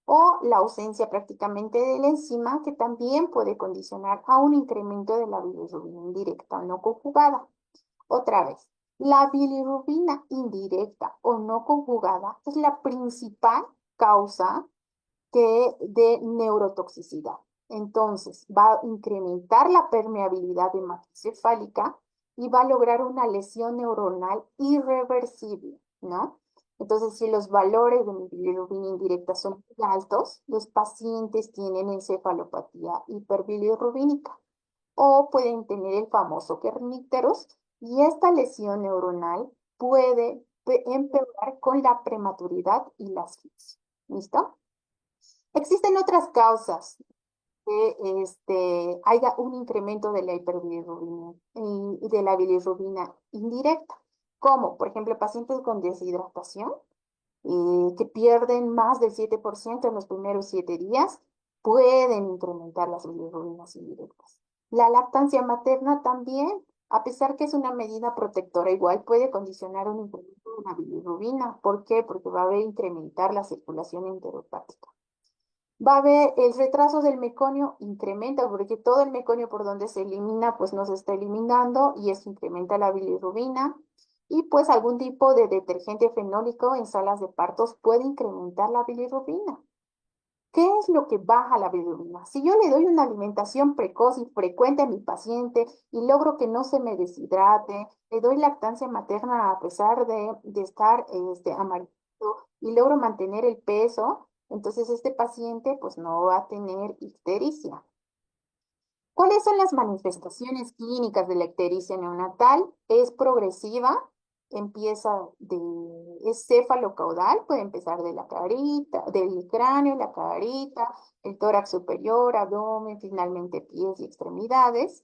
Speaker 1: o la ausencia prácticamente de la enzima, que también puede condicionar a un incremento de la bilirrubina indirecta o no conjugada. Otra vez, la bilirrubina indirecta o no conjugada es la principal causa de neurotoxicidad. Entonces, va a incrementar la permeabilidad de matriz cefálica y va a lograr una lesión neuronal irreversible, ¿no? Entonces, si los valores de mi bilirrubina indirecta son muy altos, los pacientes tienen encefalopatía hiperbilirrubínica o pueden tener el famoso kernípteros y esta lesión neuronal puede empeorar con la prematuridad y la asfixia. ¿Listo? Existen otras causas que haya un incremento de la hiperbilirrubina y de la bilirrubina indirecta, como por ejemplo pacientes con deshidratación que pierden más del 7% en los primeros 7 días, pueden incrementar las bilirrubinas indirectas. La lactancia materna también, a pesar que es una medida protectora, igual puede condicionar un incremento de la bilirrubina. ¿Por qué? Porque va a incrementar la circulación enteropática. Va a haber el retraso del meconio, incrementa, porque todo el meconio por donde se elimina, pues no se está eliminando y eso incrementa la bilirrubina. Y pues algún tipo de detergente fenólico en salas de partos puede incrementar la bilirrubina. ¿Qué es lo que baja la bilirrubina? Si yo le doy una alimentación precoz y frecuente a mi paciente y logro que no se me deshidrate, le doy lactancia materna a pesar de estar amarillo y logro mantener el peso, entonces este paciente pues no va a tener ictericia. ¿Cuáles son las manifestaciones clínicas de la ictericia neonatal? Es progresiva, es cefalocaudal, puede empezar de la carita, del cráneo, la carita, el tórax superior, abdomen, finalmente pies y extremidades.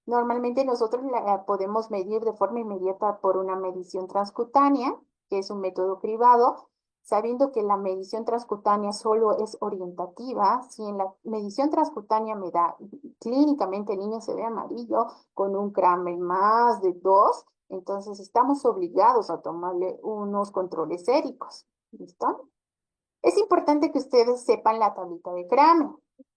Speaker 1: Normalmente nosotros la podemos medir de forma inmediata por una medición transcutánea, que es un método cribado, sabiendo que la medición transcutánea solo es orientativa. Si en la medición transcutánea me da clínicamente el niño se ve amarillo con un Kramer más de 2, entonces estamos obligados a tomarle unos controles séricos. ¿Listo? Es importante que ustedes sepan la tablita de Kramer.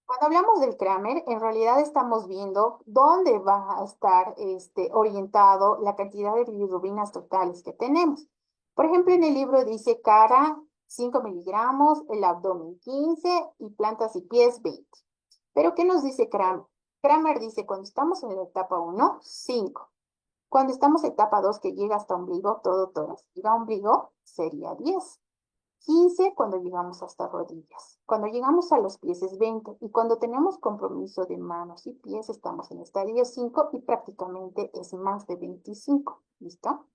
Speaker 1: Cuando hablamos del Kramer, en realidad estamos viendo dónde va a estar orientado la cantidad de bilirrubinas totales que tenemos. Por ejemplo, en el libro dice cara 5 miligramos, el abdomen 15 y plantas y pies 20. Pero ¿qué nos dice Kramer? Kramer dice cuando estamos en la etapa 1, 5. Cuando estamos en etapa 2, que llega hasta ombligo, todo tórax. Llega a ombligo, sería 10. 15 cuando llegamos hasta rodillas. Cuando llegamos a los pies es 20. Y cuando tenemos compromiso de manos y pies, estamos en estadio 5 y prácticamente es más de 25. ¿Listo?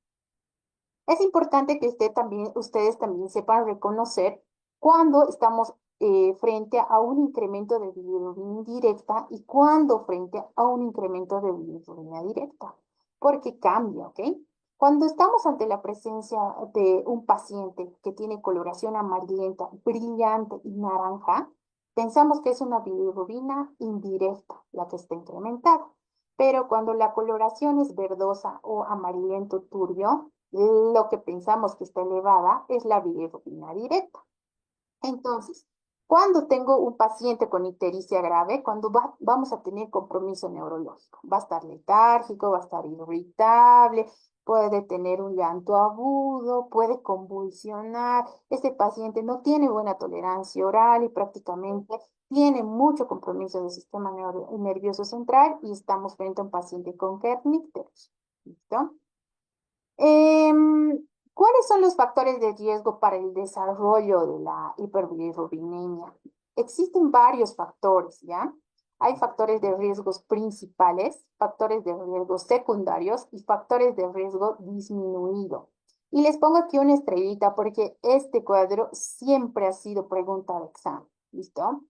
Speaker 1: Es importante que ustedes también sepan reconocer cuando estamos frente a un incremento de bilirrubina indirecta y cuando frente a un incremento de bilirrubina directa, porque cambia, ¿ok? Cuando estamos ante la presencia de un paciente que tiene coloración amarillenta, brillante y naranja, pensamos que es una bilirrubina indirecta la que está incrementada. Pero cuando la coloración es verdosa o amarillento turbio, lo que pensamos que está elevada es la bilirrubina directa. Entonces, cuando tengo un paciente con ictericia grave, cuando vamos a tener compromiso neurológico, va a estar letárgico, va a estar irritable, puede tener un llanto agudo, puede convulsionar. Este paciente no tiene buena tolerancia oral y prácticamente tiene mucho compromiso del sistema nervioso central y estamos frente a un paciente con kernípteros. ¿Listo? ¿Cuáles son los factores de riesgo para el desarrollo de la hiperbilirrubinemia? Existen varios factores, ¿ya? Hay factores de riesgos principales, factores de riesgo secundarios y factores de riesgo disminuido. Y les pongo aquí una estrellita porque este cuadro siempre ha sido pregunta de examen, ¿listo?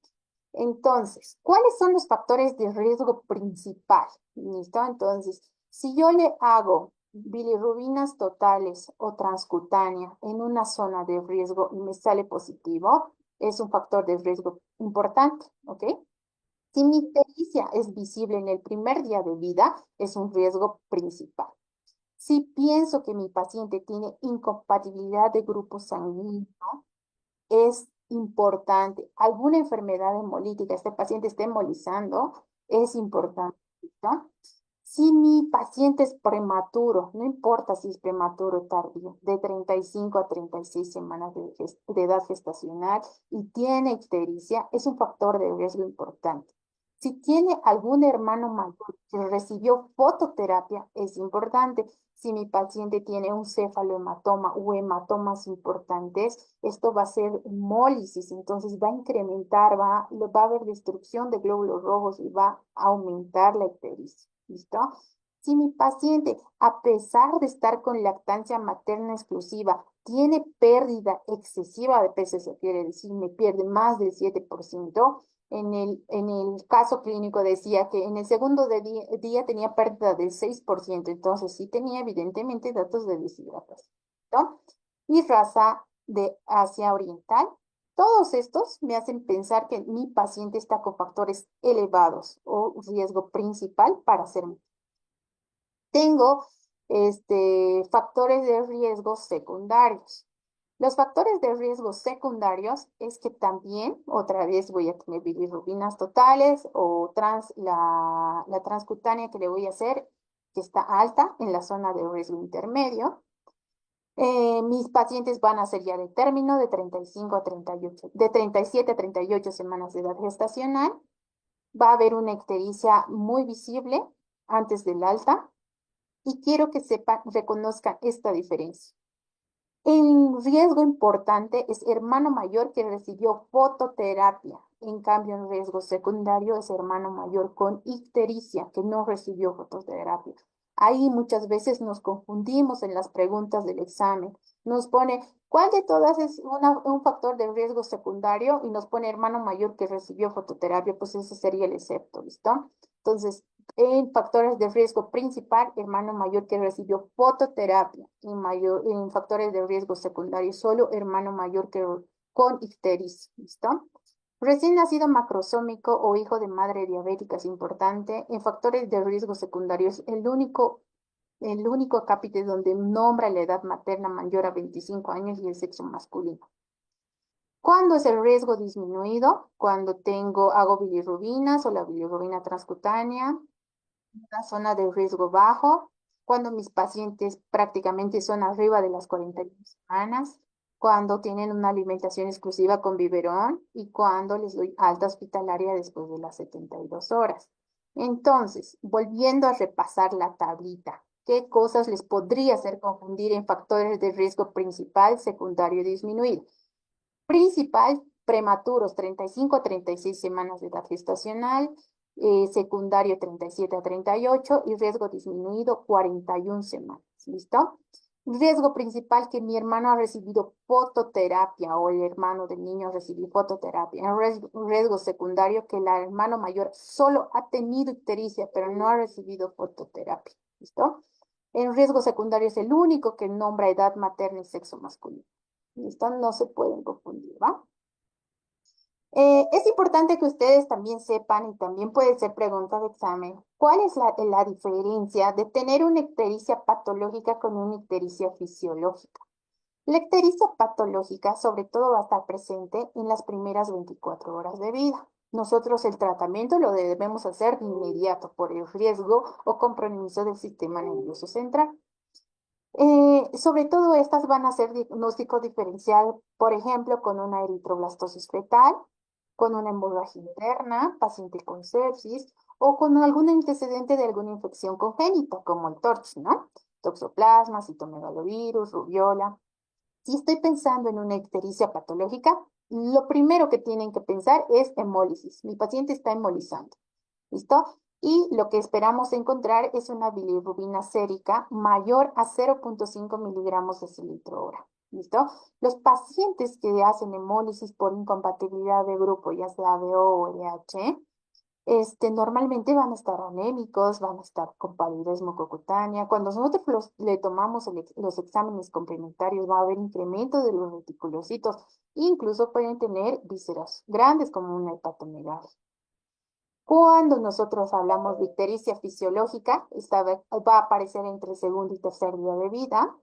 Speaker 1: Entonces, ¿cuáles son los factores de riesgo principal? ¿Listo? Entonces, si yo le hago bilirrubinas totales o transcutánea en una zona de riesgo y me sale positivo, es un factor de riesgo importante, ¿ok? Si mi ictericia es visible en el primer día de vida, es un riesgo principal. Si pienso que mi paciente tiene incompatibilidad de grupo sanguíneo, es importante. Alguna enfermedad hemolítica, este paciente está embolizando, es importante, ¿no? Si mi paciente es prematuro, no importa si es prematuro o tardío, de 35 a 36 semanas de edad gestacional y tiene ictericia, es un factor de riesgo importante. Si tiene algún hermano mayor que recibió fototerapia, es importante. Si mi paciente tiene un cefalohematoma o hematomas importantes, esto va a ser hemólisis, entonces va a incrementar, va a haber destrucción de glóbulos rojos y va a aumentar la ictericia. ¿Listo? Si mi paciente, a pesar de estar con lactancia materna exclusiva, tiene pérdida excesiva de peso, eso quiere decir, me pierde más del 7%, en el caso clínico decía que en el segundo día tenía pérdida del 6%, entonces sí tenía evidentemente datos de deshidratación, ¿no? Y raza de Asia Oriental. Todos estos me hacen pensar que mi paciente está con factores elevados o riesgo principal para ser. Tengo factores de riesgo secundarios. Los factores de riesgo secundarios es que también, otra vez voy a tener bilirrubinas totales o la transcutánea que le voy a hacer, que está alta en la zona de riesgo intermedio. Mis pacientes van a ser ya de término de 35 a 38, de 37 a 38 semanas de edad gestacional. Va a haber una ictericia muy visible antes del alta y quiero que sepan, reconozcan esta diferencia. El riesgo importante es hermano mayor que recibió fototerapia. En cambio, el riesgo secundario es hermano mayor con ictericia que no recibió fototerapia. Ahí muchas veces nos confundimos en las preguntas del examen. Nos pone, ¿cuál de todas es un factor de riesgo secundario? Y nos pone hermano mayor que recibió fototerapia, pues ese sería el excepto, ¿listo? Entonces, en factores de riesgo principal, hermano mayor que recibió fototerapia. En factores de riesgo secundario, solo hermano mayor que con ictericia. ¿Listo? Recién nacido macrosómico o hijo de madre diabética es importante. En factores de riesgo secundario es el único acápite donde nombra la edad materna mayor a 25 años y el sexo masculino. ¿Cuándo es el riesgo disminuido? Cuando hago bilirrubinas o la bilirrubina transcutánea, una zona de riesgo bajo, cuando mis pacientes prácticamente son arriba de las 41 semanas, cuando tienen una alimentación exclusiva con biberón y cuando les doy alta hospitalaria después de las 72 horas. Entonces, volviendo a repasar la tablita, ¿qué cosas les podría hacer confundir en factores de riesgo principal, secundario y disminuido? Principal, prematuros, 35 a 36 semanas de edad gestacional, secundario 37 a 38 y riesgo disminuido 41 semanas. ¿Listo? Riesgo principal que mi hermano ha recibido fototerapia o el hermano del niño recibió fototerapia. Riesgo secundario que el hermano mayor solo ha tenido ictericia, pero no ha recibido fototerapia. ¿Listo? En riesgo secundario es el único que nombra edad materna y sexo masculino. ¿Listo? No se pueden confundir, ¿va? Es importante que ustedes también sepan, y también puede ser pregunta de examen, ¿cuál es la diferencia de tener una ictericia patológica con una ictericia fisiológica? La ictericia patológica sobre todo va a estar presente en las primeras 24 horas de vida. Nosotros el tratamiento lo debemos hacer de inmediato por el riesgo o compromiso del sistema nervioso central. Sobre todo estas van a ser diagnóstico diferencial, por ejemplo, con una eritroblastosis fetal, con una hemorragia interna, paciente con sepsis o con algún antecedente de alguna infección congénita, como el TORCH, ¿no? Toxoplasma, citomegalovirus, rubiola. Si estoy pensando en una ictericia patológica, lo primero que tienen que pensar es hemólisis. Mi paciente está hemolizando. ¿Listo? Y lo que esperamos encontrar es una bilirrubina sérica mayor a 0,5 miligramos de cilitro hora. ¿Listo? Los pacientes que hacen hemólisis por incompatibilidad de grupo, ya sea ABO o LH, Normalmente van a estar anémicos, van a estar con palidez mucocutánea. Cuando nosotros le tomamos los exámenes complementarios, va a haber incremento de los reticulocitos. Incluso pueden tener vísceras grandes como una hepatomegalia. Cuando nosotros hablamos de ictericia fisiológica, esta va a aparecer entre segundo y tercer día de vida.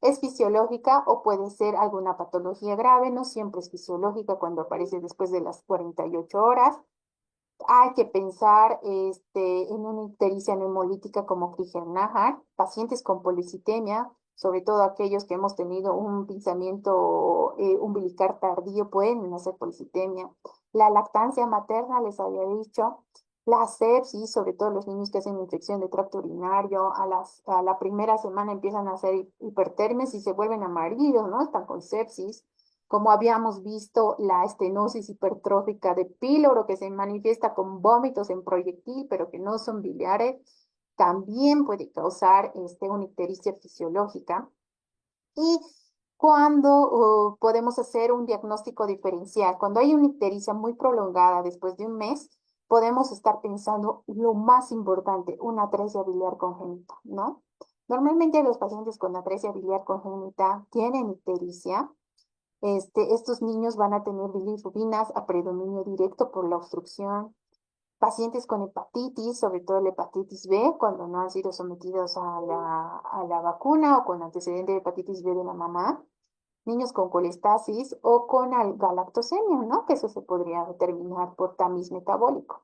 Speaker 1: Es fisiológica o puede ser alguna patología grave, no siempre es fisiológica cuando aparece después de las 48 horas. Hay que pensar en una ictericia no hemolítica como Krige-Najar, pacientes con policitemia, sobre todo aquellos que hemos tenido un pinzamiento umbilical tardío, pueden hacer policitemia. La lactancia materna, les había dicho, la sepsis, sobre todo los niños que hacen infección de tracto urinario, a la primera semana empiezan a hacer hipertermias y se vuelven amarillos, ¿no? Están con sepsis. Como habíamos visto, la estenosis hipertrófica de píloro que se manifiesta con vómitos en proyectil, pero que no son biliares, también puede causar una ictericia fisiológica. Y cuando podemos hacer un diagnóstico diferencial, cuando hay una ictericia muy prolongada después de un mes, podemos estar pensando lo más importante, una atresia biliar congénita, ¿no? Normalmente los pacientes con atresia biliar congénita tienen ictericia. Estos niños van a tener bilirrubinas a predominio directo por la obstrucción. Pacientes con hepatitis, sobre todo la hepatitis B, cuando no han sido sometidos a la vacuna o con antecedente de hepatitis B de la mamá. Niños con colestasis o con galactosemia, ¿no? Que eso se podría determinar por tamiz metabólico.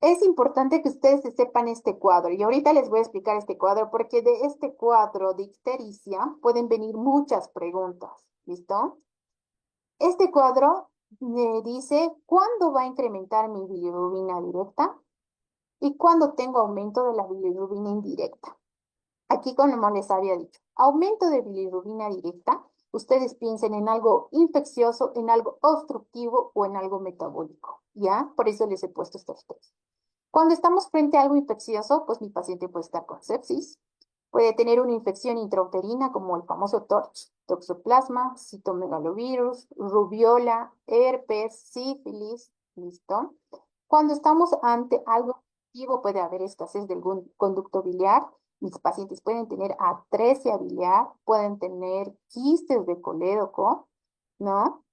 Speaker 1: Es importante que ustedes se sepan este cuadro y ahorita les voy a explicar este cuadro porque de este cuadro de ictericia pueden venir muchas preguntas, ¿listo? Este cuadro me dice cuándo va a incrementar mi bilirrubina directa y cuándo tengo aumento de la bilirrubina indirecta. Aquí, como les había dicho, aumento de bilirrubina directa, ustedes piensen en algo infeccioso, en algo obstructivo o en algo metabólico, ¿ya? Por eso les he puesto estos tres. Cuando estamos frente a algo infeccioso, pues mi paciente puede estar con sepsis, puede tener una infección intrauterina como el famoso TORCH, toxoplasma, citomegalovirus, rubiola, herpes, sífilis, ¿listo? Cuando estamos ante algo infectivo, puede haber escasez del conducto biliar. Mis pacientes pueden tener atresia biliar, pueden tener quistes de colédoco, ¿no?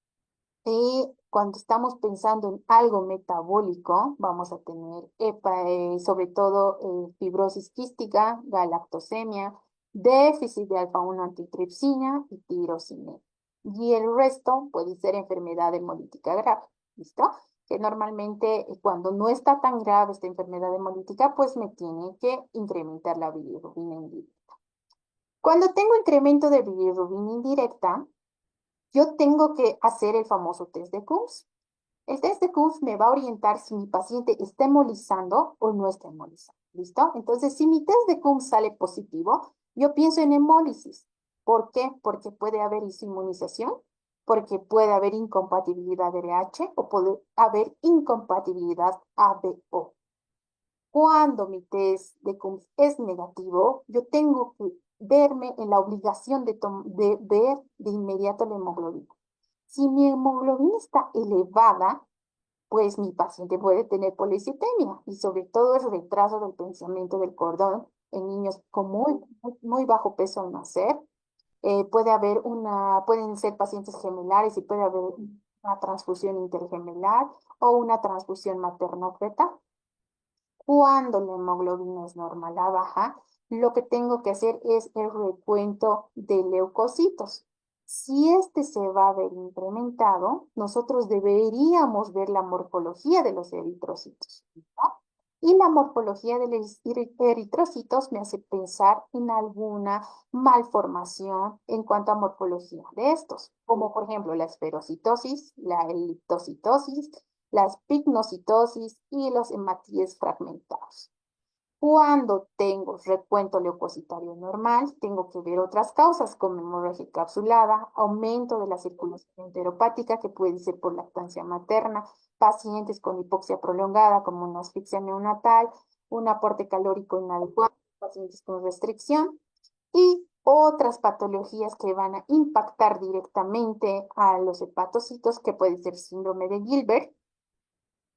Speaker 1: Y cuando estamos pensando en algo metabólico, vamos a tener sobre todo fibrosis quística, galactosemia, déficit de alfa-1 antitripsina y tirosina. Y el resto puede ser enfermedad hemolítica grave, ¿listo? Que normalmente cuando no está tan grave esta enfermedad hemolítica, pues me tiene que incrementar la bilirrubina indirecta. Cuando tengo incremento de bilirrubina indirecta, yo tengo que hacer el famoso test de Coombs. El test de Coombs me va a orientar si mi paciente está hemolizando o no está hemolizando. ¿Listo? Entonces, si mi test de Coombs sale positivo, yo pienso en hemólisis. ¿Por qué? Porque puede haber inmunización, porque puede haber incompatibilidad de RH o puede haber incompatibilidad ABO. Cuando mi test de Coombs es negativo, yo tengo que verme en la obligación de ver de inmediato la hemoglobina. Si mi hemoglobina está elevada, pues mi paciente puede tener policitemia y sobre todo el retraso del pensamiento del cordón en niños con muy bajo peso al nacer. Pueden ser pacientes gemelares y puede haber una transfusión intergemelar o una transfusión materno-fetal. Cuando la hemoglobina es normal a baja, lo que tengo que hacer es el recuento de leucocitos. Si este se va a ver incrementado, nosotros deberíamos ver la morfología de los eritrocitos, ¿no? Y la morfología de los eritrocitos me hace pensar en alguna malformación en cuanto a morfología de estos, como por ejemplo la esferocitosis, la eliptocitosis, las pignocitosis y los hematíes fragmentados. Cuando tengo recuento leucocitario normal, tengo que ver otras causas como hemorragia encapsulada, aumento de la circulación enteropática que puede ser por lactancia materna, pacientes con hipoxia prolongada como una asfixia neonatal, un aporte calórico inadecuado, pacientes con restricción y otras patologías que van a impactar directamente a los hepatocitos que puede ser síndrome de Gilbert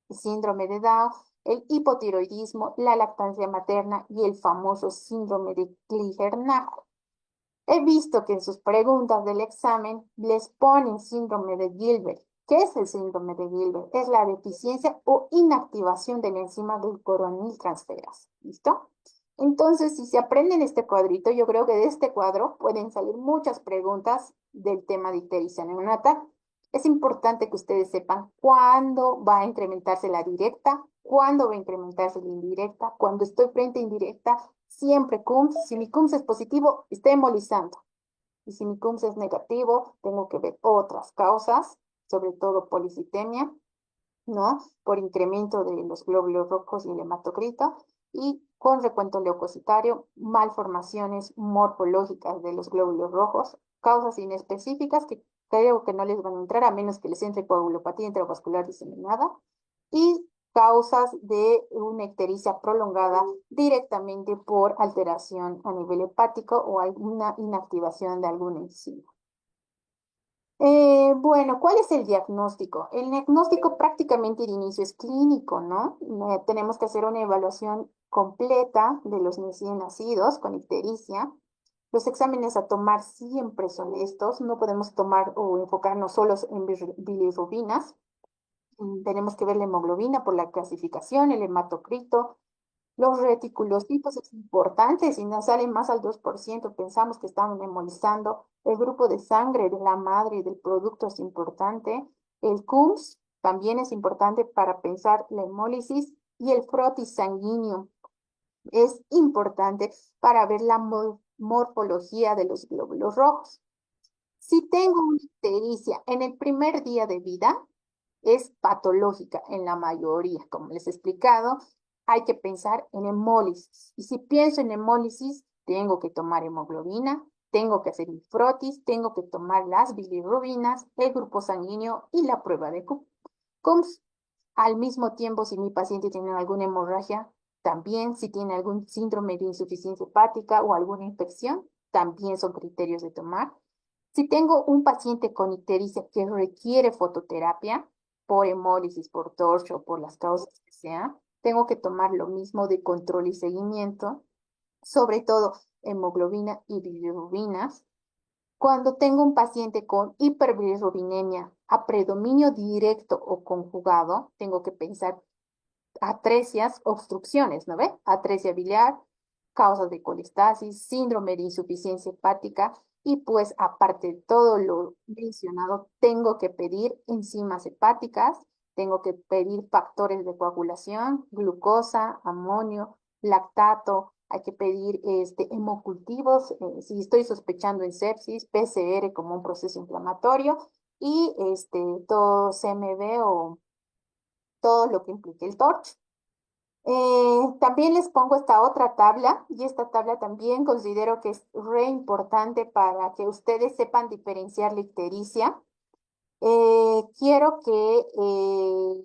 Speaker 1: síndrome de Down, el hipotiroidismo, la lactancia materna y el famoso síndrome de Klinger-Nash. He visto que en sus preguntas del examen les ponen síndrome de Gilbert. ¿Qué es el síndrome de Gilbert? Es la deficiencia o inactivación de la enzima glucoroniltransferasa. ¿Listo? Entonces, si se aprenden este cuadrito, yo creo que de este cuadro pueden salir muchas preguntas del tema de ictericia neonatal. Es importante que ustedes sepan cuándo va a incrementarse la directa, cuándo va a incrementarse la indirecta, cuando estoy frente a indirecta, siempre CUMS. Si mi CUMS es positivo, está embolizando. Y si mi CUMS es negativo, tengo que ver otras causas, sobre todo policitemia, ¿no? Por incremento de los glóbulos rojos y el hematocrito, y con recuento leucocitario, malformaciones morfológicas de los glóbulos rojos, causas inespecíficas que creo que no les van a entrar a menos que les entre coagulopatía intravascular diseminada, y causas de una ictericia prolongada directamente por alteración a nivel hepático o alguna inactivación de alguna enzima. Bueno, ¿cuál es el diagnóstico? El diagnóstico prácticamente de inicio es clínico, ¿no? Tenemos que hacer una evaluación completa de los recién nacidos con ictericia. Los exámenes a tomar siempre son estos, no podemos tomar o enfocarnos solos en bilirrubinas. Tenemos que ver la hemoglobina por la clasificación, el hematocrito, los reticulocitos es importante, si nos salen más al 2%, pensamos que estamos hemolizando. El grupo de sangre de la madre y del producto es importante. El CUMS también es importante para pensar la hemólisis y el frotis sanguíneo es importante para ver la morfología de los glóbulos rojos. Si tengo una ictericia en el primer día de vida, es patológica en la mayoría. Como les he explicado, hay que pensar en hemólisis. Y si pienso en hemólisis, tengo que tomar hemoglobina, tengo que hacer mi frotis, tengo que tomar las bilirrubinas, el grupo sanguíneo y la prueba de CUMS. Al mismo tiempo, si mi paciente tiene alguna hemorragia, también si tiene algún síndrome de insuficiencia hepática o alguna infección, también son criterios de tomar. Si tengo un paciente con ictericia que requiere fototerapia por hemólisis, por torcho, por las causas que sean, tengo que tomar lo mismo de control y seguimiento, sobre todo hemoglobina y bilirrubinas. Cuando tengo un paciente con hiperbilirrubinemia a predominio directo o conjugado, tengo que pensar atresias, obstrucciones, ¿no ve? Atresia biliar, causas de colestasis, síndrome de insuficiencia hepática y pues aparte de todo lo mencionado, tengo que pedir enzimas hepáticas, tengo que pedir factores de coagulación, glucosa, amonio, lactato, hay que pedir hemocultivos, si estoy sospechando en sepsis, PCR como un proceso inflamatorio y todo CMV o todo lo que implique el TORCH. También les pongo esta otra tabla y esta tabla también considero que es re importante para que ustedes sepan diferenciar la ictericia. Quiero que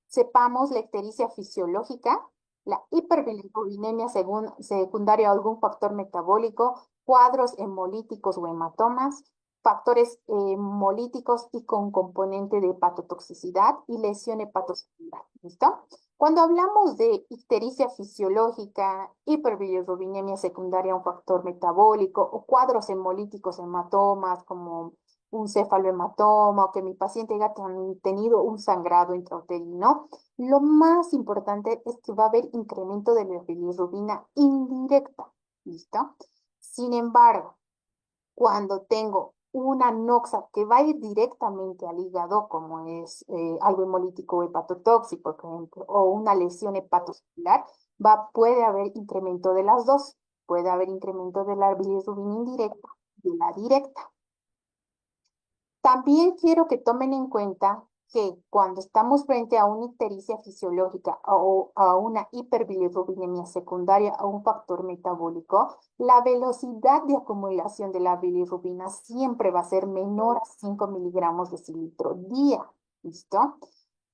Speaker 1: sepamos la ictericia fisiológica, la hiperbilirubinemia secundaria a algún factor metabólico, cuadros hemolíticos o hematomas, factores hemolíticos y con componente de hepatotoxicidad y lesión hepatocelular. ¿Listo? Cuando hablamos de ictericia fisiológica, hiperbilirubinemia secundaria a un factor metabólico o cuadros hemolíticos, hematomas como un cefalohematoma o que mi paciente haya tenido un sangrado intrauterino, lo más importante es que va a haber incremento de la bilirrubina indirecta. ¿Listo? Sin embargo, cuando tengo una noxa que va a ir directamente al hígado, como es algo hemolítico o hepatotóxico, por ejemplo, o una lesión hepatocelular, puede haber incremento de las dos. Puede haber incremento de la bilirrubina indirecta y de la directa. También quiero que tomen en cuenta que cuando estamos frente a una ictericia fisiológica o a una hiperbilirrubinemia secundaria a un factor metabólico, la velocidad de acumulación de la bilirrubina siempre va a ser menor a 5 miligramos de cilitro día. ¿Listo?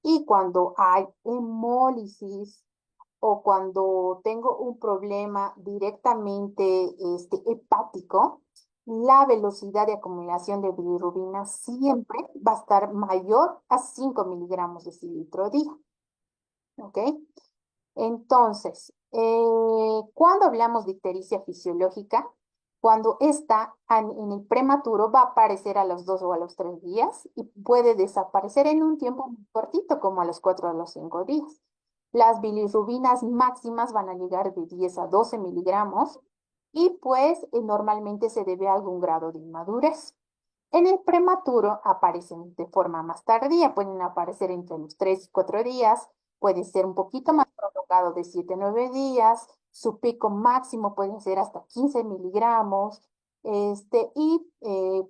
Speaker 1: Y cuando hay hemólisis o cuando tengo un problema directamente hepático, la velocidad de acumulación de bilirrubina siempre va a estar mayor a 5 miligramos de cilitro día. ¿ok? Entonces, cuando hablamos de ictericia fisiológica, cuando está en el prematuro va a aparecer a los 2 o a los 3 días y puede desaparecer en un tiempo muy cortito, como a los 4 o a los 5 días. Las bilirrubinas máximas van a llegar de 10 a 12 miligramos y pues normalmente se debe a algún grado de inmadurez. En el prematuro aparecen de forma más tardía, pueden aparecer entre los 3 y 4 días, puede ser un poquito más prolongado de 7 a 9 días, su pico máximo puede ser hasta 15 miligramos, y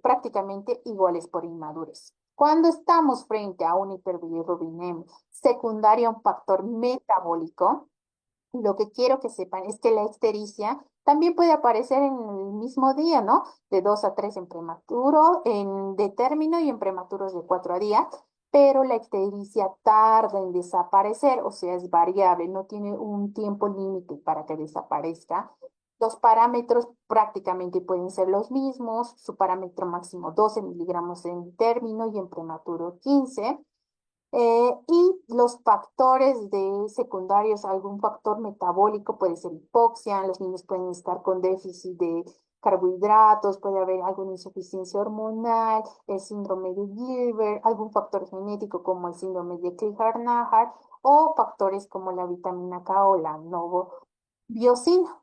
Speaker 1: prácticamente iguales por inmadurez. Cuando estamos frente a un hiperbilirrubinemia secundario a un factor metabólico, lo que quiero que sepan es que la ictericia también puede aparecer en el mismo día, ¿no? De 2 a 3 en prematuro, de término y en prematuros de 4 a días, pero la ictericia tarda en desaparecer, o sea, es variable, no tiene un tiempo límite para que desaparezca. Los parámetros prácticamente pueden ser los mismos, su parámetro máximo 12 miligramos en término y en prematuro 15. Y los factores de secundarios, algún factor metabólico, puede ser hipoxia, los niños pueden estar con déficit de carbohidratos, puede haber alguna insuficiencia hormonal, el síndrome de Gilbert, algún factor genético como el síndrome de Klinger-Narhart o factores como la vitamina K o la novobiosina.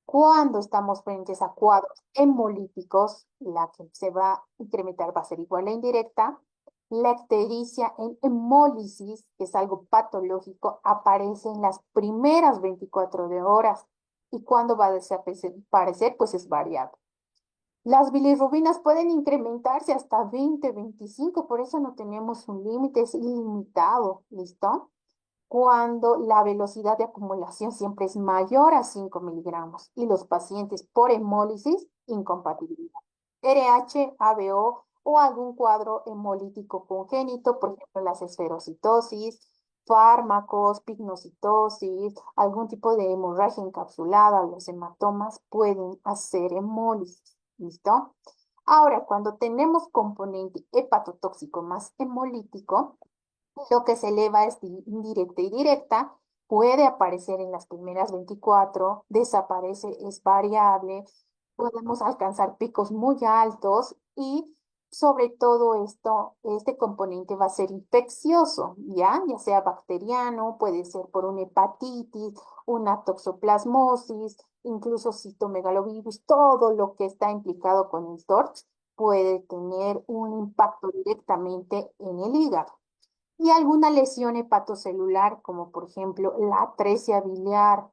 Speaker 1: Cuando estamos frente a cuadros hemolíticos, la que se va a incrementar va a ser igual a indirecta. La ictericia en hemólisis, que es algo patológico, aparece en las primeras 24 de horas. Y cuando va a desaparecer, pues es variable. Las bilirrubinas pueden incrementarse hasta 20, 25, por eso no tenemos un límite, es ilimitado, ¿listo? Cuando la velocidad de acumulación siempre es mayor a 5 miligramos y los pacientes por hemólisis, incompatibilidad. RH, ABO o algún cuadro hemolítico congénito, por ejemplo, las esferocitosis, fármacos, pignocitosis, algún tipo de hemorragia encapsulada, los hematomas pueden hacer hemólisis. ¿Listo? Ahora, cuando tenemos componente hepatotóxico más hemolítico, lo que se eleva es indirecta y directa, puede aparecer en las primeras 24, desaparece, es variable, podemos alcanzar picos muy altos y sobre todo esto, este componente va a ser infeccioso, ya sea bacteriano, puede ser por una hepatitis, una toxoplasmosis, incluso citomegalovirus, todo lo que está implicado con el TORCH puede tener un impacto directamente en el hígado y alguna lesión hepatocelular, como por ejemplo la atresia biliar,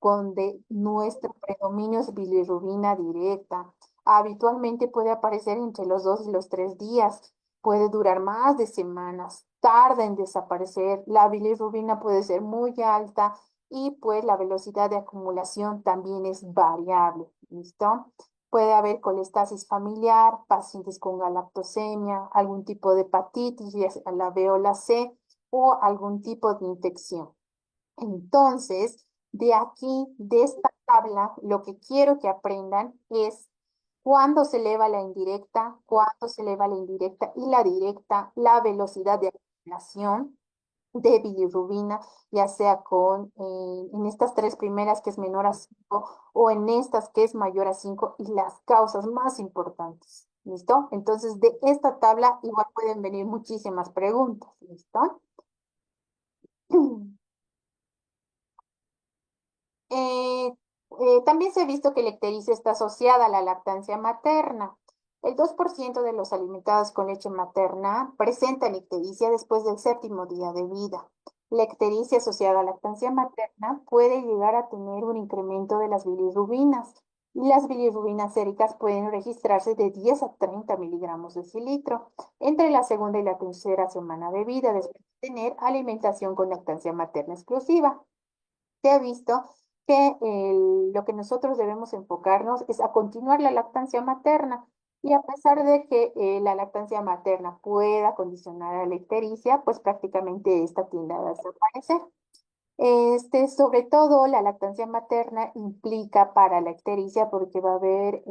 Speaker 1: donde nuestro predominio es bilirrubina directa. Habitualmente puede aparecer entre los 2 y los 3 días, puede durar más de semanas, tarda en desaparecer, la bilirrubina puede ser muy alta y pues la velocidad de acumulación también es variable, ¿listo? Puede haber colestasis familiar, pacientes con galactosemia, algún tipo de hepatitis, ya sea la B o la C, o algún tipo de infección. Entonces, de aquí, de esta tabla, lo que quiero que aprendan es cuándo se eleva la indirecta, cuándo se eleva la indirecta y la directa, la velocidad de acumulación de bilirrubina, ya sea en estas tres primeras que es menor a 5 o en estas que es mayor a 5 y las causas más importantes. ¿Listo? Entonces, de esta tabla igual pueden venir muchísimas preguntas. ¿Listo? Eh, también se ha visto que la ictericia está asociada a la lactancia materna. El 2% de los alimentados con leche materna presentan ictericia después del séptimo día de vida. La ictericia asociada a la lactancia materna puede llegar a tener un incremento de las bilirrubinas y las bilirrubinas séricas pueden registrarse de 10 a 30 miligramos de cilitro entre la segunda y la tercera semana de vida después de tener alimentación con lactancia materna exclusiva. Se ha visto que lo que nosotros debemos enfocarnos es a continuar la lactancia materna. Y a pesar de que la lactancia materna pueda condicionar a la ictericia, pues prácticamente esta tiende a desaparecer. Sobre todo la lactancia materna implica para la ictericia porque va a haber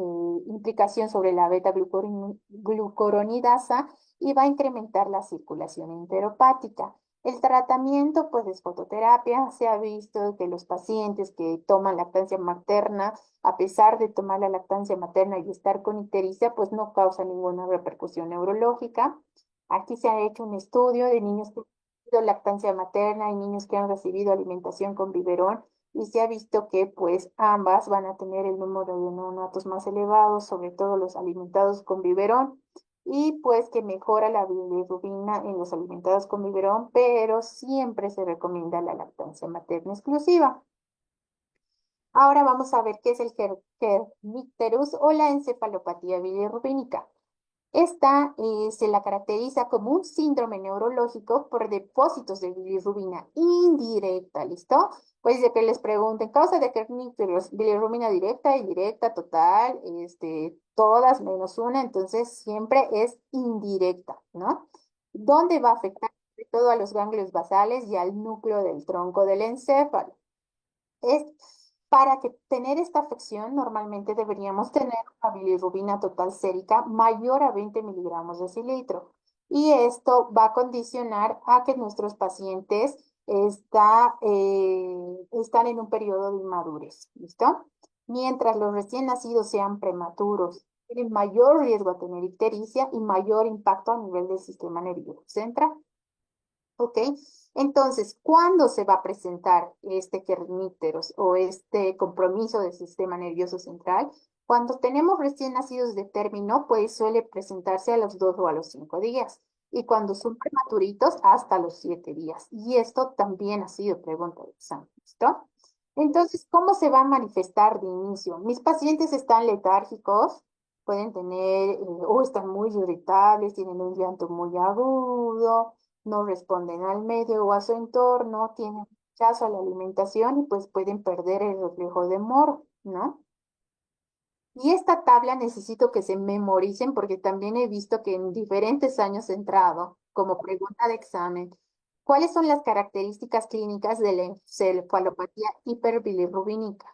Speaker 1: implicación sobre la beta-glucuronidasa y va a incrementar la circulación enteropática. El tratamiento, pues, es fototerapia. Se ha visto que los pacientes que toman lactancia materna, a pesar de tomar la lactancia materna y estar con ictericia, pues no causa ninguna repercusión neurológica. Aquí se ha hecho un estudio de niños que han recibido lactancia materna y niños que han recibido alimentación con biberón y se ha visto que pues ambas van a tener el número de neonatos más elevados, sobre todo los alimentados con biberón, y pues que mejora la bilirrubina en los alimentados con biberón, pero siempre se recomienda la lactancia materna exclusiva. Ahora vamos a ver qué es el kernicterus o la encefalopatía bilirrubínica. Esta se la caracteriza como un síndrome neurológico por depósitos de bilirrubina indirecta, ¿listo? Pues de que les pregunten, causa de kernicterus, bilirrubina directa, indirecta, total, todas menos una, entonces siempre es indirecta, ¿no? ¿Dónde va a afectar? Sobre todo a los ganglios basales y al núcleo del tronco del encéfalo. Es, para que tener esta afección, normalmente deberíamos tener una bilirrubina total sérica mayor a 20 miligramos de cilitro. Y esto va a condicionar a que nuestros pacientes están en un periodo de inmadurez. ¿Listo? Mientras los recién nacidos sean prematuros, tienen mayor riesgo a tener ictericia y mayor impacto a nivel del sistema nervioso central. ¿Ok? Entonces, ¿cuándo se va a presentar este kernípteros o este compromiso del sistema nervioso central? Cuando tenemos recién nacidos de término, pues suele presentarse a los 2 o a los 5 días. Y cuando son prematuritos, hasta los 7 días. Y esto también ha sido pregunta de examen, ¿listo? Entonces, ¿cómo se va a manifestar de inicio? Mis pacientes están letárgicos, pueden tener, o están muy irritables, tienen un llanto muy agudo, no responden al medio o a su entorno, tienen rechazo a la alimentación y pues pueden perder el reflejo de moro, ¿no? Y esta tabla necesito que se memoricen porque también he visto que en diferentes años he entrado como pregunta de examen. ¿Cuáles son las características clínicas de la encefalopatía hiperbilirrubínica?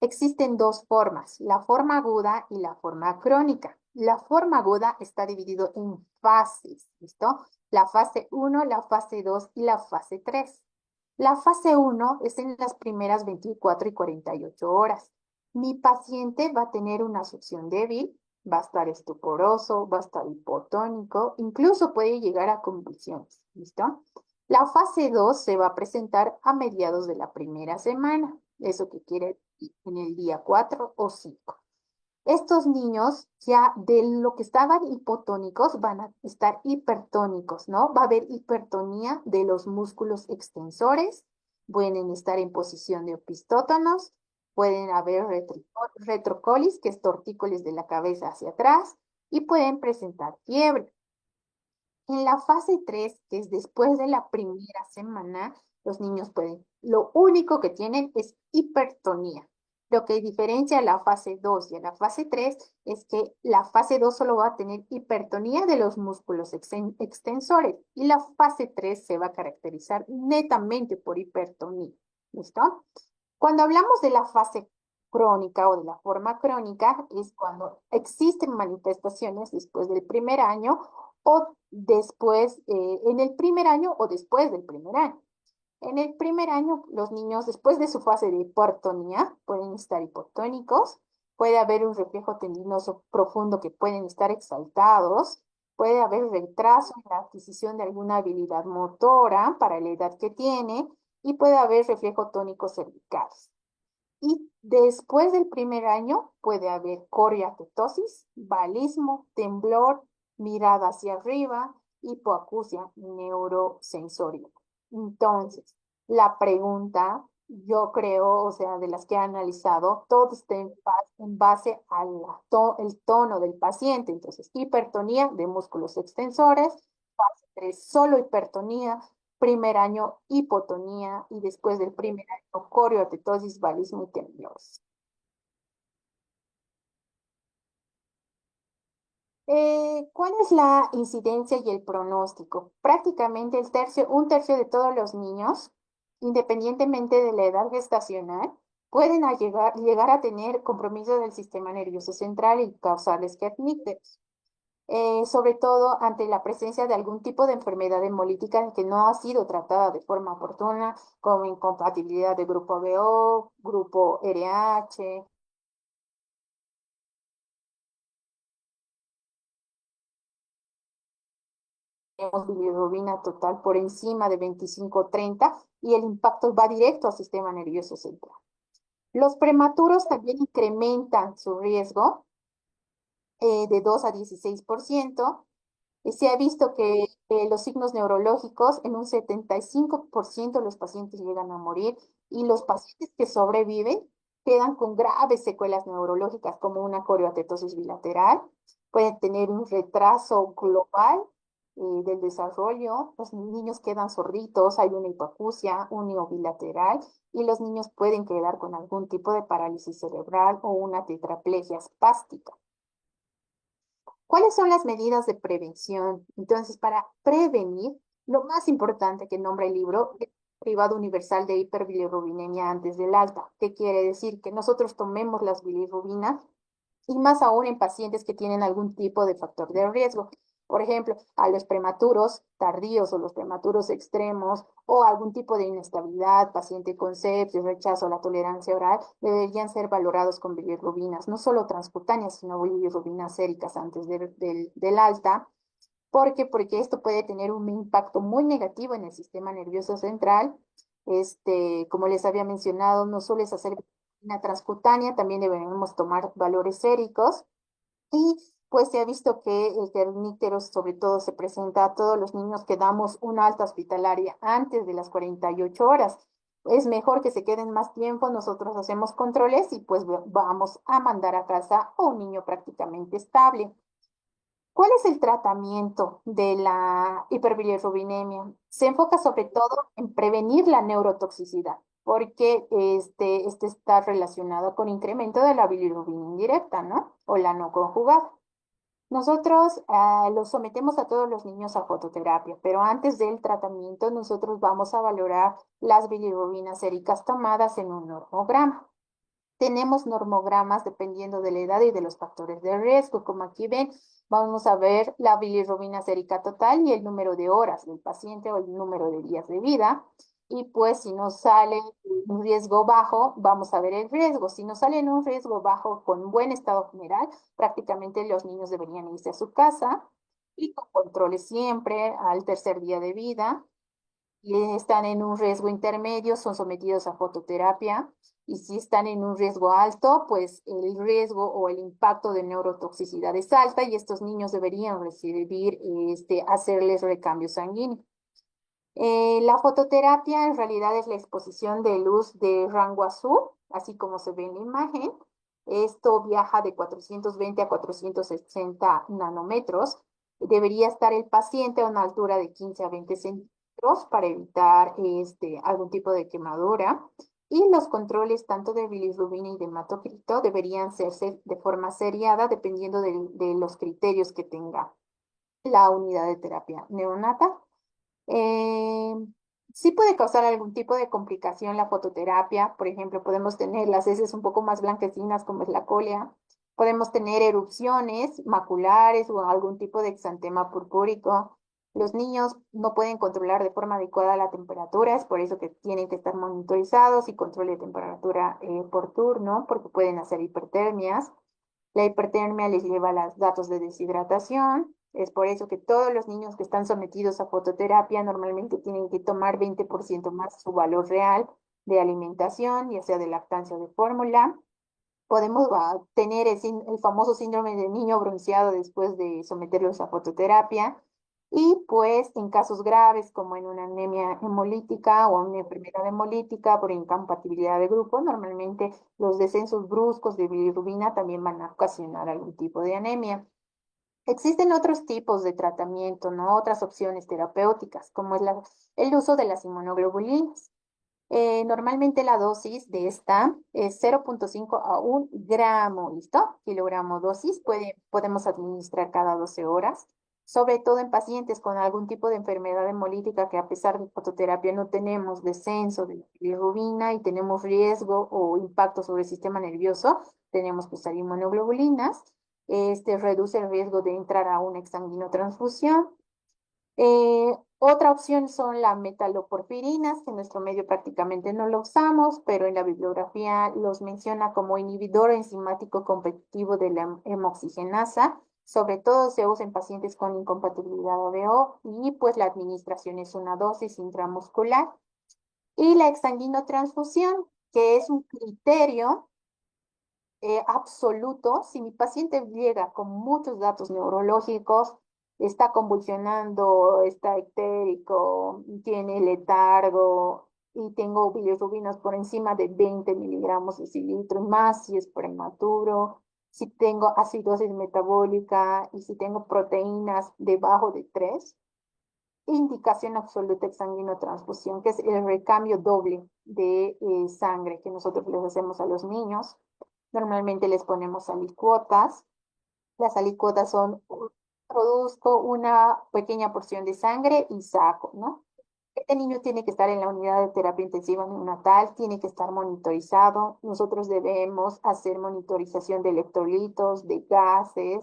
Speaker 1: Existen dos formas, la forma aguda y la forma crónica. La forma aguda está dividido en fases, ¿listo? La fase uno, la fase 2 y la fase 3. La fase uno es en las primeras 24 y 48 horas. Mi paciente va a tener una succión débil, va a estar estuporoso, va a estar hipotónico, incluso puede llegar a convulsiones, ¿listo? La fase 2 se va a presentar a mediados de la primera semana, eso que quiere decir en el día 4 o 5. Estos niños ya de lo que estaban hipotónicos van a estar hipertónicos, ¿no? Va a haber hipertonía de los músculos extensores, pueden estar en posición de opistótonos, pueden haber retrocolis, que es tortícolis de la cabeza hacia atrás, y pueden presentar fiebre. En la fase 3, que es después de la primera semana, los niños pueden, lo único que tienen es hipertonía. Lo que diferencia a la fase 2 y a la fase 3 es que la fase 2 solo va a tener hipertonía de los músculos extensores y la fase 3 se va a caracterizar netamente por hipertonía. ¿Listo? Cuando hablamos de la fase crónica o de la forma crónica, es cuando existen manifestaciones después del primer año o después, en el primer año o después del primer año. En el primer año, los niños, después de su fase de hipertonía, pueden estar hipotónicos, puede haber un reflejo tendinoso profundo que pueden estar exaltados, puede haber retraso en la adquisición de alguna habilidad motora para la edad que tiene y puede haber reflejo tónico cervical. Y después del primer año puede haber coriacetosis, balismo, temblor, mirada hacia arriba, hipoacusia neurosensorial. Entonces, la pregunta, yo creo, o sea, de las que he analizado, todo está en base al el tono del paciente. Entonces, hipertonía de músculos extensores, fase 3, solo hipertonía, primer año hipotonía y después del primer año coriotetosis, balismo y temblores. ¿Cuál es la incidencia y el pronóstico? Prácticamente un tercio de todos los niños, independientemente de la edad gestacional, pueden llegar a tener compromiso del sistema nervioso central y causarles kernicterus. sobre todo ante la presencia de algún tipo de enfermedad hemolítica que no ha sido tratada de forma oportuna, como incompatibilidad de grupo BO, grupo RH. Tenemos bilirrubina total por encima de 25-30 y el impacto va directo al sistema nervioso central. Los prematuros también incrementan su riesgo de 2 a 16%. Se ha visto que los signos neurológicos en un 75% los pacientes llegan a morir y los pacientes que sobreviven quedan con graves secuelas neurológicas como una corioatetosis bilateral, pueden tener un retraso global del desarrollo, los niños quedan sorditos, hay una hipoacusia uniobilateral y los niños pueden quedar con algún tipo de parálisis cerebral o una tetraplegia espástica. ¿Cuáles son las medidas de prevención? Entonces, para prevenir, lo más importante que nombra el libro es privado universal de hiperbilirrubinemia antes del alta. ¿Qué quiere decir? Que nosotros tomemos las bilirrubinas y más aún en pacientes que tienen algún tipo de factor de riesgo. Por ejemplo, a los prematuros tardíos o los prematuros extremos o algún tipo de inestabilidad, paciente con sepsis, rechazo a la tolerancia oral, deberían ser valorados con bilirrubinas, no solo transcutáneas, sino bilirrubinas séricas antes del alta. ¿Por qué? Porque esto puede tener un impacto muy negativo en el sistema nervioso central. Como les había mencionado, no solo es hacer una transcutánea, también debemos tomar valores séricos y pues se ha visto que el kerníctero sobre todo se presenta a todos los niños que damos una alta hospitalaria antes de las 48 horas. Es mejor que se queden más tiempo, nosotros hacemos controles y pues vamos a mandar a casa a un niño prácticamente estable. ¿Cuál es el tratamiento de la hiperbilirrubinemia? Se enfoca sobre todo en prevenir la neurotoxicidad, porque este está relacionado con incremento de la bilirrubina indirecta, ¿no? O la no conjugada. Nosotros los sometemos a todos los niños a fototerapia, pero antes del tratamiento nosotros vamos a valorar las bilirrubinas séricas tomadas en un normograma. Tenemos normogramas dependiendo de la edad y de los factores de riesgo. Como aquí ven, vamos a ver la bilirrubina sérica total y el número de horas del paciente o el número de días de vida. Y pues si nos sale un riesgo bajo, vamos a ver el riesgo. Si nos sale en un riesgo bajo con buen estado general, prácticamente los niños deberían irse a su casa y con controles siempre al tercer día de vida y están en un riesgo intermedio, son sometidos a fototerapia. Y si están en un riesgo alto, pues el riesgo o el impacto de neurotoxicidad es alta y estos niños deberían recibir, hacerles recambio sanguíneo. La fototerapia en realidad es la exposición de luz de rango azul, así como se ve en la imagen. Esto viaja de 420 a 460 nanómetros. Debería estar el paciente a una altura de 15 a 20 centímetros para evitar algún tipo de quemadura. Y los controles tanto de bilirrubina y de hematocrito deberían hacerse de forma seriada dependiendo de los criterios que tenga la unidad de terapia neonatal. Eh, sí puede causar algún tipo de complicación la fototerapia. Por ejemplo, podemos tener las heces un poco más blanquecinas, como es la cólera. Podemos tener erupciones maculares o algún tipo de exantema purpúrico. Los niños no pueden controlar de forma adecuada la temperatura, es por eso que tienen que estar monitorizados y control de temperatura por turno, porque pueden hacer hipertermias. La hipertermia les lleva a los datos de deshidratación. Es por eso que todos los niños que están sometidos a fototerapia normalmente tienen que tomar 20% más su valor real de alimentación, ya sea de lactancia o de fórmula. Podemos tener el famoso síndrome del niño bronceado después de someterlos a fototerapia. Y pues en casos graves como en una anemia hemolítica o una enfermedad hemolítica por incompatibilidad de grupo, normalmente los descensos bruscos de bilirrubina también van a ocasionar algún tipo de anemia. Existen otros tipos de tratamiento, ¿no? Otras opciones terapéuticas, como es el uso de las inmunoglobulinas. Normalmente la dosis de esta es 0,5 a 1 gramo, ¿listo? Kilogramo dosis, podemos administrar cada 12 horas, sobre todo en pacientes con algún tipo de enfermedad hemolítica que a pesar de fototerapia no tenemos descenso de bilirrubina y tenemos riesgo o impacto sobre el sistema nervioso, tenemos que usar inmunoglobulinas. Este reduce el riesgo de entrar a una exsanguinotransfusión. Otra opción son las metaloporfirinas, que en nuestro medio prácticamente no lo usamos, pero en la bibliografía los menciona como inhibidor enzimático competitivo de la hemoxigenasa. Sobre todo se usa en pacientes con incompatibilidad ABO y pues la administración es una dosis intramuscular. Y la exsanguinotransfusión, que es un criterio absoluto. Si mi paciente llega con muchos datos neurológicos, está convulsionando, está ictérico, tiene letargo y tengo bilirrubinas por encima de 20 miligramos de cilitro, más si es prematuro, si tengo acidosis metabólica y si tengo proteínas debajo de 3, indicación absoluta exsanguinotransfusión, que es el recambio doble de sangre que nosotros les hacemos a los niños. Normalmente les ponemos alicuotas. Las alicuotas son, produzco una pequeña porción de sangre y saco, ¿no? Este niño tiene que estar en la unidad de terapia intensiva neonatal, tiene que estar monitorizado. Nosotros debemos hacer monitorización de electrolitos, de gases,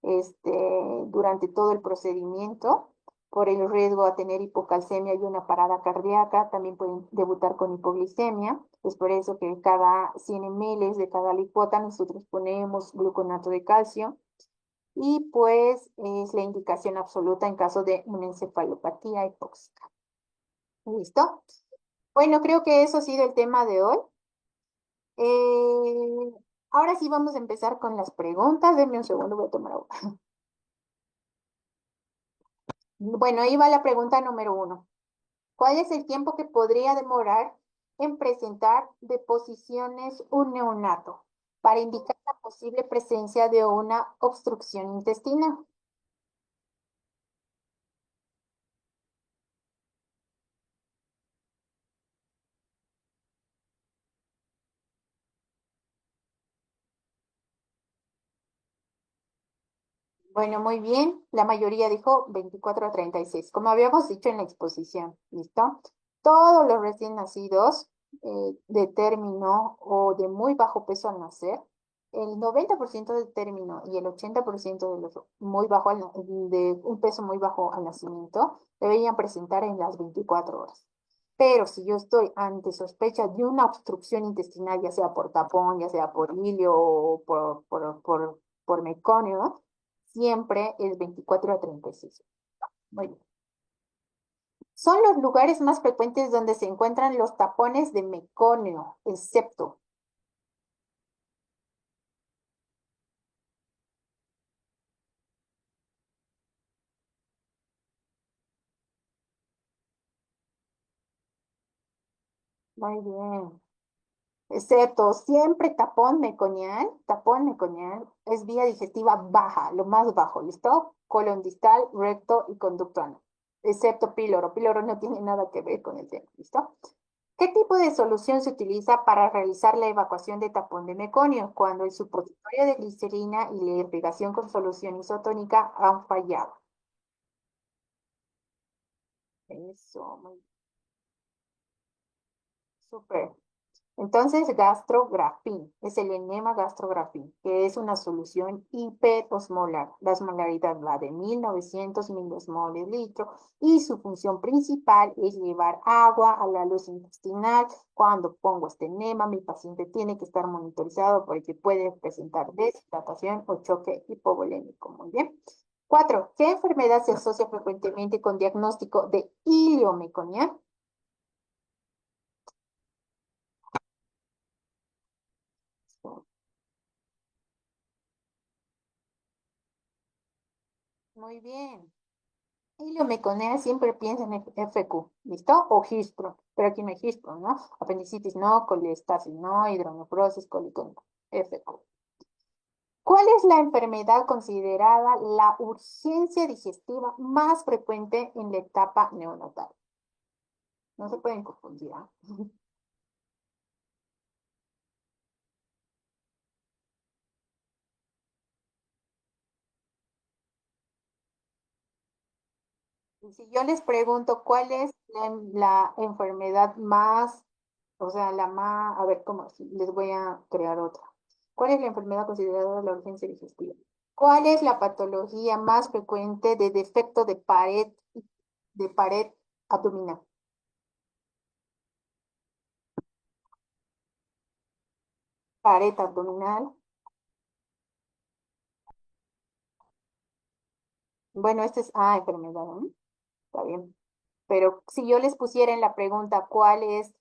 Speaker 1: durante todo el procedimiento por el riesgo a tener hipocalcemia y una parada cardíaca. También pueden debutar con hipoglicemia. Es por eso que cada 100 ml de cada licuota nosotros ponemos gluconato de calcio y pues es la indicación absoluta en caso de una encefalopatía hipóxica. ¿Listo? Bueno, creo que eso ha sido el tema de hoy. Eh, Ahora sí vamos a empezar con las preguntas. Denme un segundo, voy a tomar agua. Bueno, ahí va la pregunta número 1. ¿Cuál es el tiempo que podría demorar en presentar deposiciones un neonato para indicar la posible presencia de una obstrucción intestinal? Bueno, muy bien. La mayoría dijo 24 a 36, como habíamos dicho en la exposición. ¿Listo? Todos los recién nacidos de término o de muy bajo peso al nacer, el 90% de término y el 80% de los muy bajo de un peso muy bajo al nacimiento deberían presentar en las 24 horas. Pero si yo estoy ante sospecha de una obstrucción intestinal, ya sea por tapón, ya sea por hilio o por meconio, siempre es 24 a 36. Muy bien. Son los lugares más frecuentes donde se encuentran los tapones de meconio, el septo. Muy bien. Excepto siempre tapón meconial es vía digestiva baja, lo más bajo, ¿listo? Colon distal, recto y conducto anal. Excepto píloro. Píloro no tiene nada que ver con el tema, ¿listo? ¿Qué tipo de solución se utiliza para realizar la evacuación de tapón de meconio cuando el supositorio de glicerina y la irrigación con solución isotónica han fallado? Eso, muy súper. Entonces, gastrografín es el enema gastrografín, que es una solución hiperosmolar. La osmolaridad va de 1900 milismoles litro y su función principal es llevar agua a la luz intestinal. Cuando pongo este enema, mi paciente tiene que estar monitorizado porque puede presentar deshidratación o choque hipovolémico. Muy bien. 4. ¿Qué enfermedad se asocia frecuentemente con diagnóstico de iliomeconía? Muy bien. Iliomeconea siempre piensa en FQ, ¿listo? O Hispro, pero aquí no hay Hispro, ¿no? Apendicitis no, colestasis no, hidronefrosis, colicón no, FQ. ¿Cuál es la enfermedad considerada la urgencia digestiva más frecuente en la etapa neonatal? No se pueden confundir, ¿ah? Y si yo les pregunto cuál es la enfermedad más, o sea, la más, a ver, ¿cómo? Les voy a crear otra. ¿Cuál es la enfermedad considerada la urgencia digestiva? ¿Cuál es la patología más frecuente de defecto de pared abdominal? Pared abdominal. Bueno, este es, enfermedad, ¿no? Está bien. Pero si yo les pusiera en la pregunta cuál es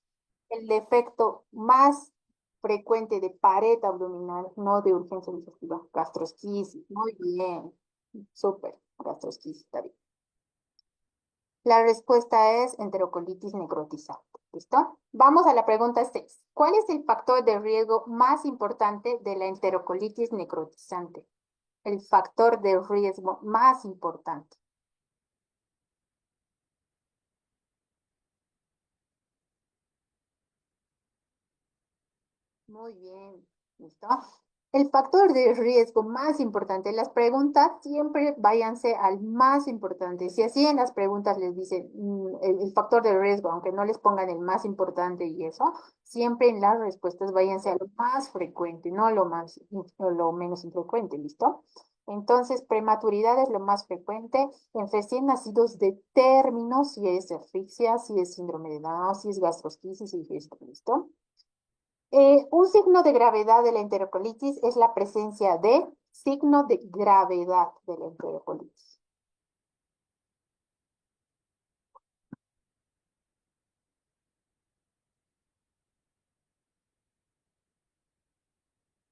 Speaker 1: el defecto más frecuente de pared abdominal, no de urgencia digestiva, gastrosquisis. Muy bien, súper, gastrosquisis, está bien. La respuesta es enterocolitis necrotizante. ¿Listo? Vamos a la pregunta 6. ¿Cuál es el factor de riesgo más importante de la enterocolitis necrotizante? El factor de riesgo más importante. Muy bien, ¿listo? El factor de riesgo más importante, las preguntas siempre váyanse al más importante. Si así en las preguntas les dicen el factor de riesgo, aunque no les pongan el más importante y eso, siempre en las respuestas váyanse a lo más frecuente, no lo más, o lo menos infrecuente, ¿listo? Entonces, prematuridad es lo más frecuente en recién nacidos de término, si es asfixia, si es síndrome de Down, si es gastrosquisis y esto, ¿listo? Un signo de gravedad de la enterocolitis es la presencia de signo de gravedad de la enterocolitis.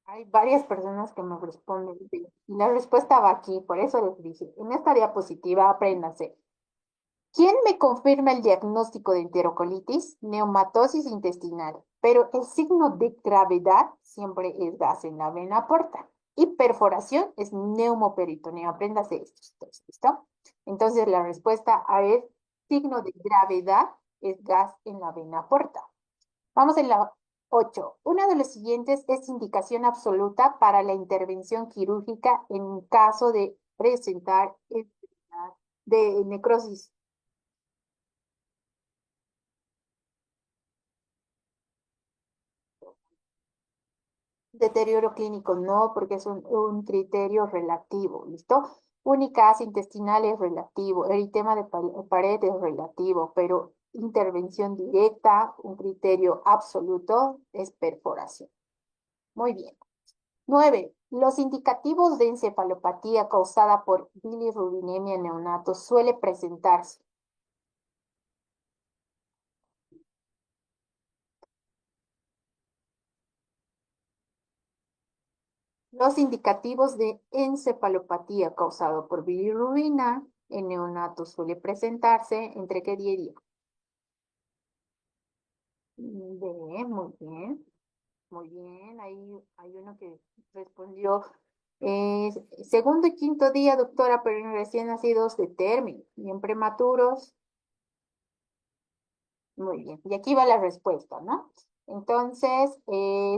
Speaker 1: Hay varias personas que me responden sí, y la respuesta va aquí, por eso les dije, en esta diapositiva apréndase. ¿Quién me confirma el diagnóstico de enterocolitis? Neumatosis intestinal, pero el signo de gravedad siempre es gas en la vena porta y perforación es neumoperitoneo. Apréndase esto, ¿listo? Entonces la respuesta a es signo de gravedad es gas en la vena porta. Vamos en la 8. Una de los siguientes es indicación absoluta para la intervención quirúrgica en caso de presentar enfermedad de necrosis. Deterioro clínico no, porque es un criterio relativo, ¿listo? Única asa intestinal es relativo, eritema de pared es relativo, pero intervención directa, un criterio absoluto, es perforación. Muy bien. 9. Los indicativos de encefalopatía causada por bilirrubinemia en neonatos suele presentarse. Los indicativos de encefalopatía causado por bilirrubina en neonatos suele presentarse entre qué día y día. Bien, muy bien, muy bien. Ahí hay uno que respondió eh, segundo y quinto día, doctora, pero en recién nacidos de término y en prematuros. Muy bien. Y aquí va la respuesta, ¿no? Entonces,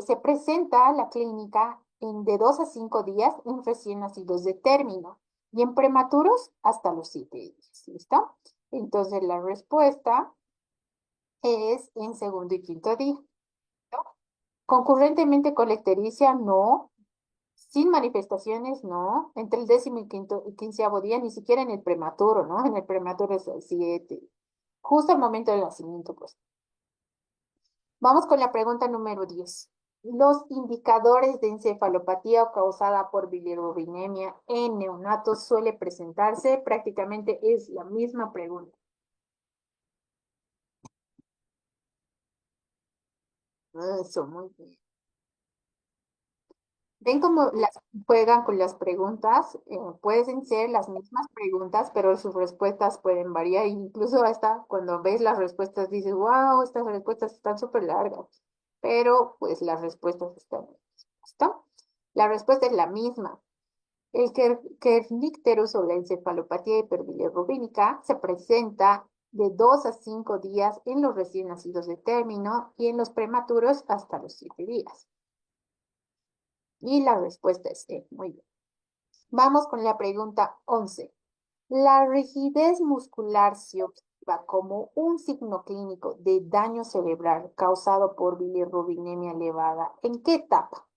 Speaker 1: se presenta la clínica en de 2 a 5 días en recién nacidos de término y en prematuros hasta los 7 días. ¿Listo? Entonces, la respuesta es en segundo y quinto día. ¿No? Concurrentemente con la ictericia, no. Sin manifestaciones, no. Entre el décimo y quinceavo día, ni siquiera en el prematuro, ¿no? En el prematuro es el 7. Justo al momento del nacimiento, pues. Vamos con la pregunta número 10. Los indicadores de encefalopatía causada por bilirrubinemia en neonatos suele presentarse, prácticamente es la misma pregunta. Eso, muy bien. ¿Ven cómo las juegan con las preguntas? Pueden ser las mismas preguntas, pero sus respuestas pueden variar. Incluso hasta cuando ves las respuestas dices, wow, estas respuestas están súper largas. Pero pues las respuestas están. ¿Listo? La respuesta es la misma. El kernicterus o la encefalopatía hiperbilirrubínica se presenta de 2 a 5 días en los recién nacidos de término y en los prematuros hasta los 7 días. Y la respuesta es E. Muy bien. Vamos con la pregunta 11. La rigidez muscular se observa como un signo clínico de daño cerebral causado por bilirrubinemia elevada. ¿En qué etapa?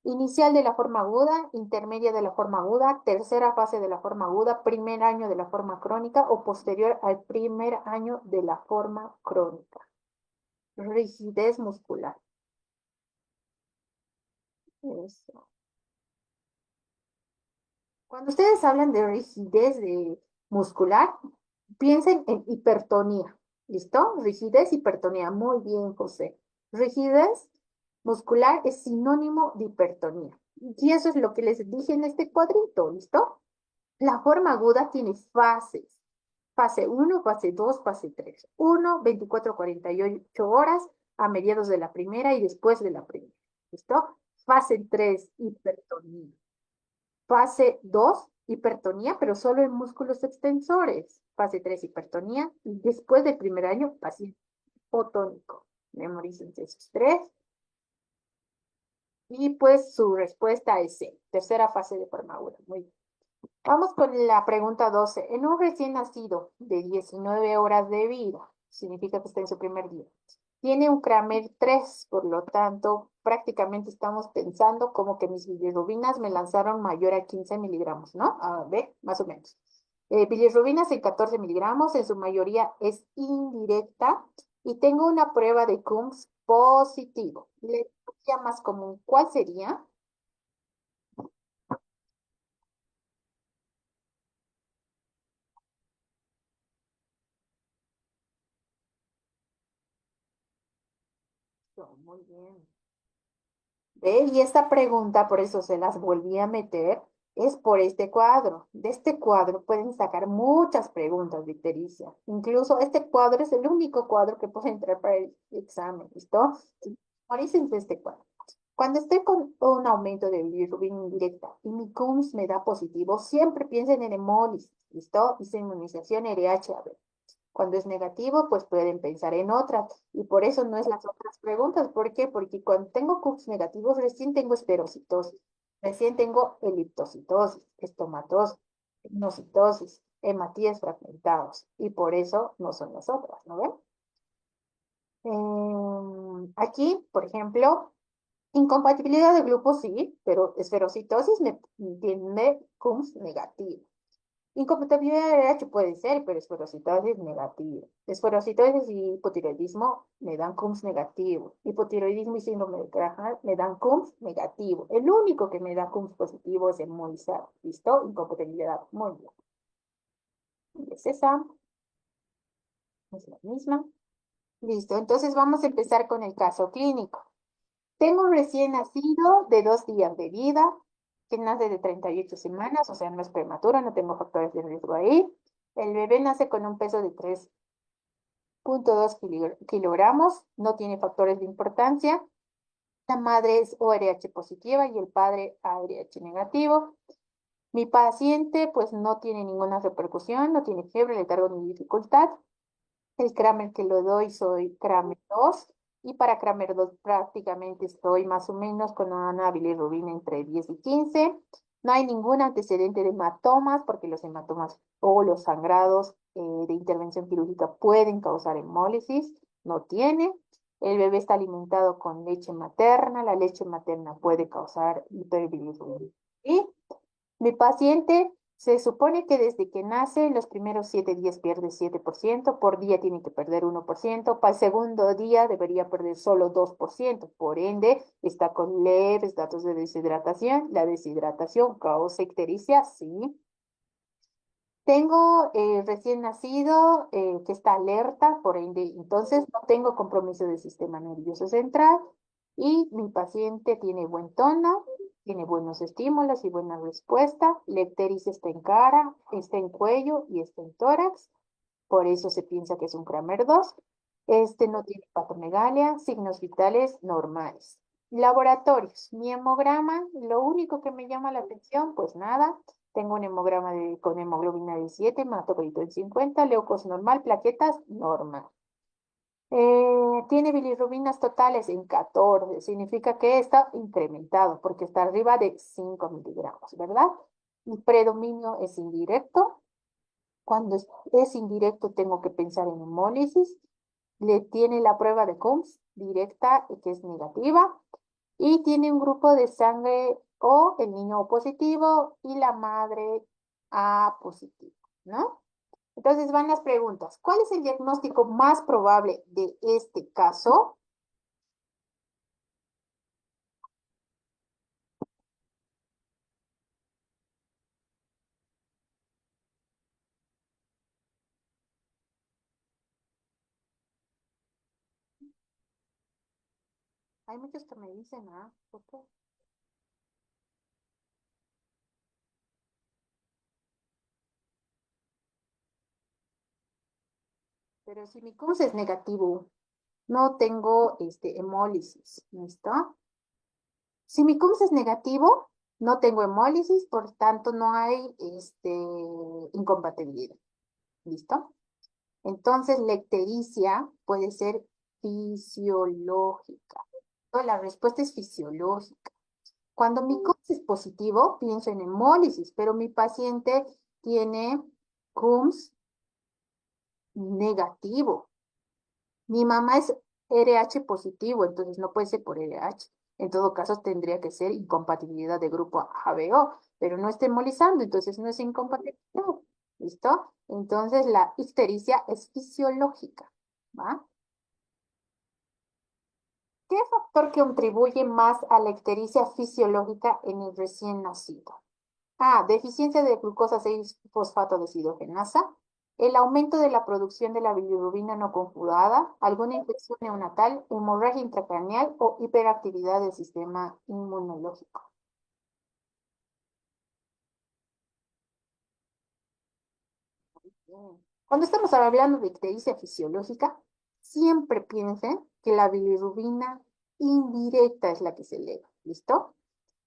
Speaker 1: Inicial de la forma aguda, intermedia de la forma aguda, tercera fase de la forma aguda, primer año de la forma crónica o posterior al primer año de la forma crónica. Rigidez muscular. Eso. Cuando ustedes hablan de rigidez muscular, piensen en hipertonía. ¿Listo? Rigidez, hipertonía. Muy bien, José. Rigidez muscular es sinónimo de hipertonía. Y eso es lo que les dije en este cuadrito. ¿Listo? La forma aguda tiene fases. Fase uno, fase 2, fase 3. 1, 24, 48 horas a mediados de la primera y después de la primera. ¿Listo? Fase 3, hipertonía. Fase 2, hipertonía, pero solo en músculos extensores. Fase 3, hipertonía. Y después del primer año, paciente hipotónico. Memorícense esos tres. Y pues su respuesta es C. Tercera fase de forma aguda. Muy bien. Vamos con la pregunta 12. En un recién nacido de 19 horas de vida, significa que está en su primer día, tiene un Kramer 3, por lo tanto, prácticamente estamos pensando como que mis bilirrubinas me lanzaron mayor a 15 miligramos, ¿no? A ver, más o menos. Bilirrubinas en 14 miligramos, en su mayoría es indirecta, y tengo una prueba de Coombs positivo. La etiología más común, ¿cuál sería? Muy bien. ¿Ve? Y esta pregunta, por eso se las volví a meter, es por este cuadro. De este cuadro pueden sacar muchas preguntas, Victoricia. Incluso este cuadro es el único cuadro que puede entrar para el examen, ¿listo? Memorícense este cuadro. Cuando estoy con un aumento de bilirrubina indirecta y mi Coombs me da positivo, siempre piensen en hemólisis, ¿listo? Y su inmunización RH-AB. Cuando es negativo, pues pueden pensar en otras. Y por eso no es las otras preguntas. ¿Por qué? Porque cuando tengo CUPS negativos, recién tengo esferocitosis, recién tengo eliptocitosis, estomatosis, nocitosis, hematíes fragmentados. Y por eso no son las otras, ¿no ven? Aquí, por ejemplo, incompatibilidad de grupos sí, pero esferocitosis me tiene CUMS negativo. Incompatibilidad de RH puede ser, pero esferocitosis negativa. Esferocitosis y hipotiroidismo me dan CUMS negativo. Hipotiroidismo y síndrome de Graham me dan CUMS negativo. El único que me da CUMS positivo es el molizado. ¿Listo? Incompatibilidad. Muy bien. Y es esa. Es la misma. Listo. Entonces vamos a empezar con el caso clínico. Tengo un recién nacido de 2 días de vida, que nace de 38 semanas, o sea, no es prematuro, no tengo factores de riesgo ahí. El bebé nace con un peso de 3,2 kilogramos, no tiene factores de importancia. La madre es ORH positiva y el padre ARH negativo. Mi paciente pues no tiene ninguna repercusión, no tiene fiebre, letargo ni dificultad. El Kramer que lo doy soy Kramer 2 y para Kramer 2 prácticamente estoy más o menos con una bilirrubina entre 10 y 15. No hay ningún antecedente de hematomas porque los hematomas o los sangrados de intervención quirúrgica pueden causar hemólisis. No tiene. El bebé está alimentado con leche materna. La leche materna puede causar hiperbilirrubina. Y mi paciente se supone que desde que nace, en los primeros 7 días pierde 7%, por día tiene que perder 1%, para el segundo día debería perder solo 2%, por ende está con leves datos de deshidratación. La deshidratación causa ictericia, sí. Tengo recién nacido que está alerta, por ende, entonces no tengo compromiso del sistema nervioso central y mi paciente tiene buen tono, tiene buenos estímulos y buena respuesta. La icteris está en cara, está en cuello y está en tórax, por eso se piensa que es un Kramer 2. Este no tiene patomegalia, signos vitales normales. Laboratorios, mi hemograma, lo único que me llama la atención, pues nada, tengo un hemograma con hemoglobina de 7, hematocrit en 50, leucos normal, plaquetas normal. Tiene bilirrubinas totales en 14, significa que está incrementado porque está arriba de 5 miligramos, ¿verdad? El predominio es indirecto. Cuando es indirecto tengo que pensar en hemólisis. Le tiene la prueba de Coombs directa que es negativa. y tiene un grupo de sangre O, el niño O positivo, y la madre A positivo, ¿no? Entonces van las preguntas. ¿Cuál es el diagnóstico más probable de este caso? Hay muchos que me dicen, ah, ¿por qué? Pero si mi CUMS es negativo, no tengo hemólisis, ¿listo? Si mi CUMS es negativo, no tengo hemólisis, por tanto no hay incompatibilidad, ¿listo? Entonces la ictericia puede ser fisiológica. La respuesta es fisiológica. Cuando mi CUMS es positivo, pienso en hemólisis, pero mi paciente tiene CUMS negativo. Mi mamá es RH positivo, entonces no puede ser por RH. En todo caso, tendría que ser incompatibilidad de grupo ABO, pero no está hemolizando, entonces no es incompatibilidad. ¿Listo? Entonces la ictericia es fisiológica. ¿Va? ¿Qué factor contribuye más a la ictericia fisiológica en el recién nacido? A. Deficiencia de glucosa 6-fosfato deshidrogenasa. El aumento de la producción de la bilirrubina no conjugada, alguna infección neonatal, hemorragia intracraneal o hiperactividad del sistema inmunológico. Bien. Cuando estamos hablando de ictericia fisiológica, siempre piensen que la bilirrubina indirecta es la que se eleva. ¿Listo?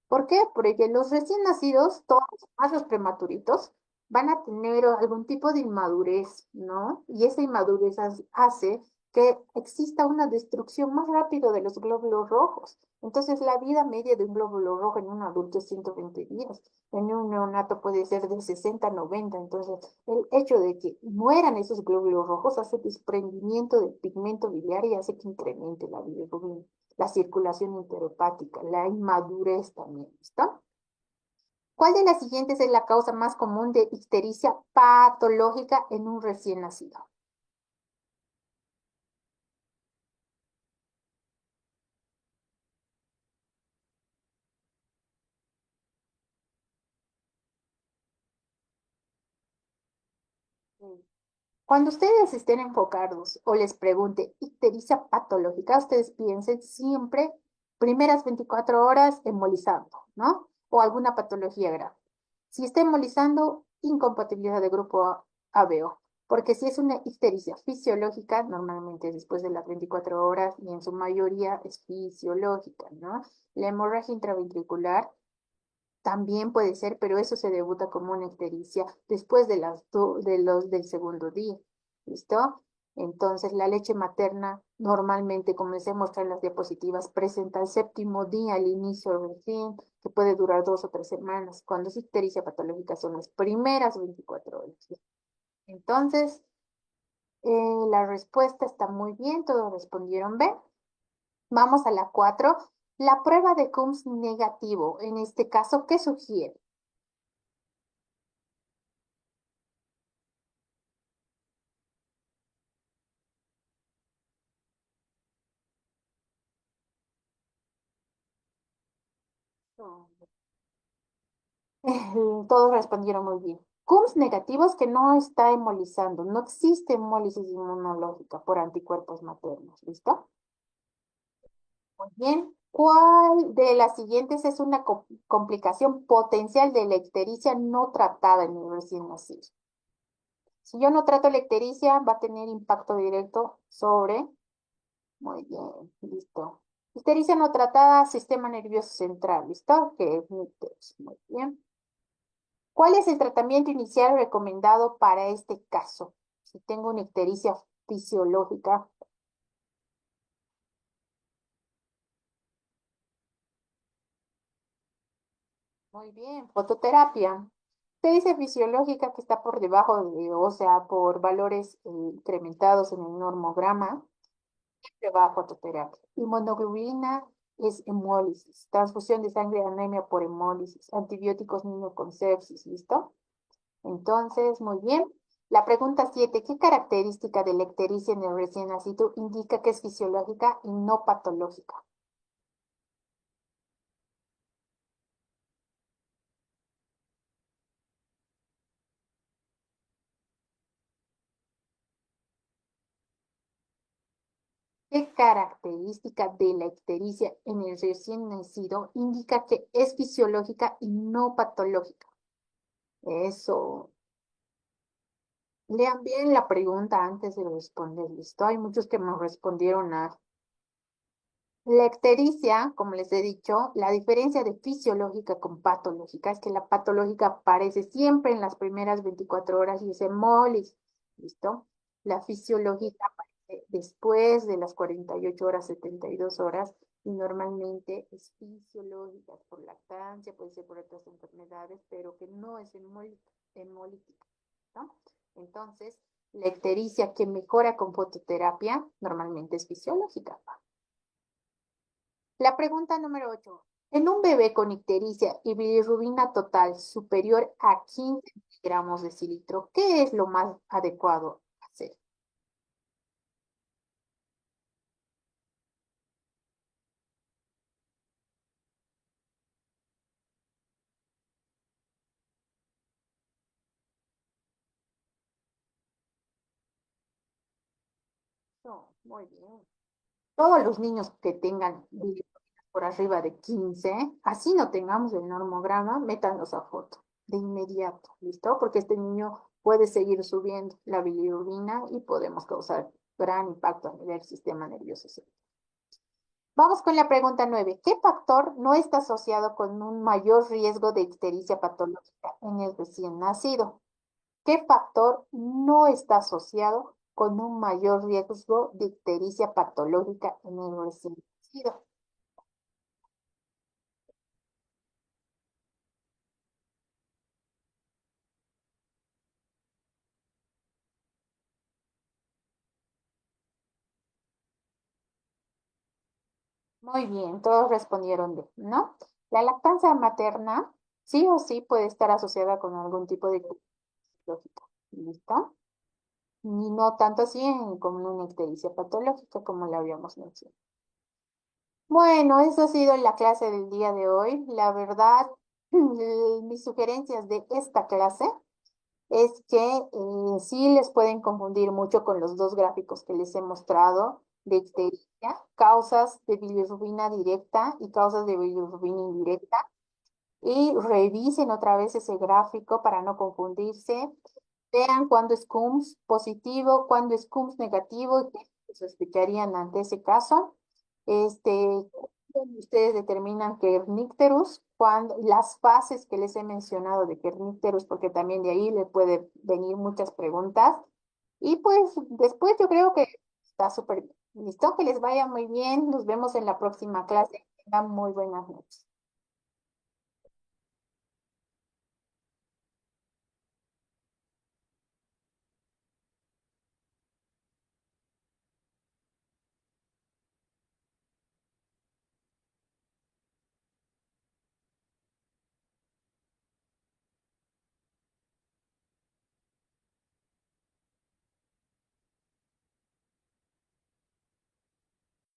Speaker 1: ¿Por qué? Porque los recién nacidos, todos, más los prematuritos, van a tener algún tipo de inmadurez, ¿no? Y esa inmadurez hace que exista una destrucción más rápido de los glóbulos rojos. Entonces, la vida media de un glóbulo rojo en un adulto es 120 días. En un neonato puede ser de 60 a 90. Entonces, el hecho de que mueran esos glóbulos rojos hace desprendimiento del pigmento biliar y hace que incremente la bilirrubina, la circulación interhepática, la inmadurez también, ¿está? ¿Cuál de las siguientes es la causa más común de ictericia patológica en un recién nacido? Cuando ustedes estén enfocados o les pregunte ictericia patológica, ustedes piensen siempre primeras 24 horas embolizando, ¿no? O alguna patología grave. Si está embolizando, incompatibilidad de grupo ABO. Porque si es una ictericia fisiológica, normalmente es después de las 24 horas y en su mayoría es fisiológica, ¿no? La hemorragia intraventricular también puede ser, pero eso se debuta como una ictericia después del segundo día. ¿Listo? Entonces, la leche materna normalmente, como les he mostrado en las diapositivas, presenta el séptimo día al inicio recién, que puede durar 2 o 3 semanas. Cuando es ictericia patológica son las primeras 24 horas. Entonces, la respuesta está muy bien, todos respondieron B. Vamos a la 4. La prueba de CUMS negativo, en este caso, ¿qué sugiere? Todos respondieron muy bien. CUMS negativos que no está hemolizando. No existe hemólisis inmunológica por anticuerpos maternos. ¿Listo? Muy bien. ¿Cuál de las siguientes es una complicación potencial de la ictericia no tratada en el recién nacido? Si yo no trato la ictericia, va a tener impacto directo sobre. Muy bien, listo. Ictericia no tratada, sistema nervioso central. ¿Listo? Que es muy bien. ¿Cuál es el tratamiento inicial recomendado para este caso? Si tengo una ictericia fisiológica. Muy bien, fototerapia. Ictericia fisiológica que está por debajo o sea, por valores incrementados en el normograma, se va a fototerapia. Inmunoglobulina es hemólisis. Transfusión de sangre, anemia por hemólisis. Antibióticos, niño con sepsis, ¿listo? Entonces, muy bien. La pregunta 7: ¿qué característica de la ictericia en el recién nacido indica que es fisiológica y no patológica? ¿Qué característica de la ictericia en el recién nacido indica que es fisiológica y no patológica? Eso. Lean bien la pregunta antes de responder, ¿listo? Hay muchos que me respondieron a la ictericia, como les he dicho, la diferencia de fisiológica con patológica es que la patológica aparece siempre en las primeras 24 horas y es hemólisis, ¿listo? La fisiológica aparece después de las 48 horas, 72 horas y normalmente es fisiológica por lactancia, puede ser por otras enfermedades, pero que no es hemolítica, ¿no? Entonces, la ictericia que mejora con fototerapia normalmente es fisiológica. La pregunta número 8. En un bebé con ictericia y bilirrubina total superior a 15 gramos de cilitro, ¿qué es lo más adecuado hacer? No, muy bien. Todos los niños que tengan bilirrubina por arriba de 15, así no tengamos el normograma, métanlos a foto de inmediato, ¿listo? Porque este niño puede seguir subiendo la bilirrubina y podemos causar gran impacto a nivel sistema nervioso central. Vamos con la pregunta 9. ¿Qué factor no está asociado con un mayor riesgo de ictericia patológica en el recién nacido? ¿Qué factor no está asociado con un mayor riesgo de ictericia patológica en el recién nacido? Muy bien, todos respondieron bien, ¿no? La lactancia materna sí o sí puede estar asociada con algún tipo de ictericia patológica. ¿Listo? Y no tanto así como una ictericia patológica como la habíamos mencionado. Bueno, eso ha sido la clase del día de hoy. La verdad, mis sugerencias de esta clase es que sí les pueden confundir mucho con los dos gráficos que les he mostrado de ictericia, causas de bilirrubina directa y causas de bilirrubina indirecta. Y revisen otra vez ese gráfico para no confundirse. Vean cuándo es CUMS positivo, cuándo es CUMS negativo y qué sospecharían ante ese caso. Ustedes determinan Kernicterus, cuando, las fases que les he mencionado de Kernicterus, porque también de ahí le puede venir muchas preguntas. Y pues después yo creo que está súper bien. Listo, que les vaya muy bien. Nos vemos en la próxima clase. Tengan muy buenas noches.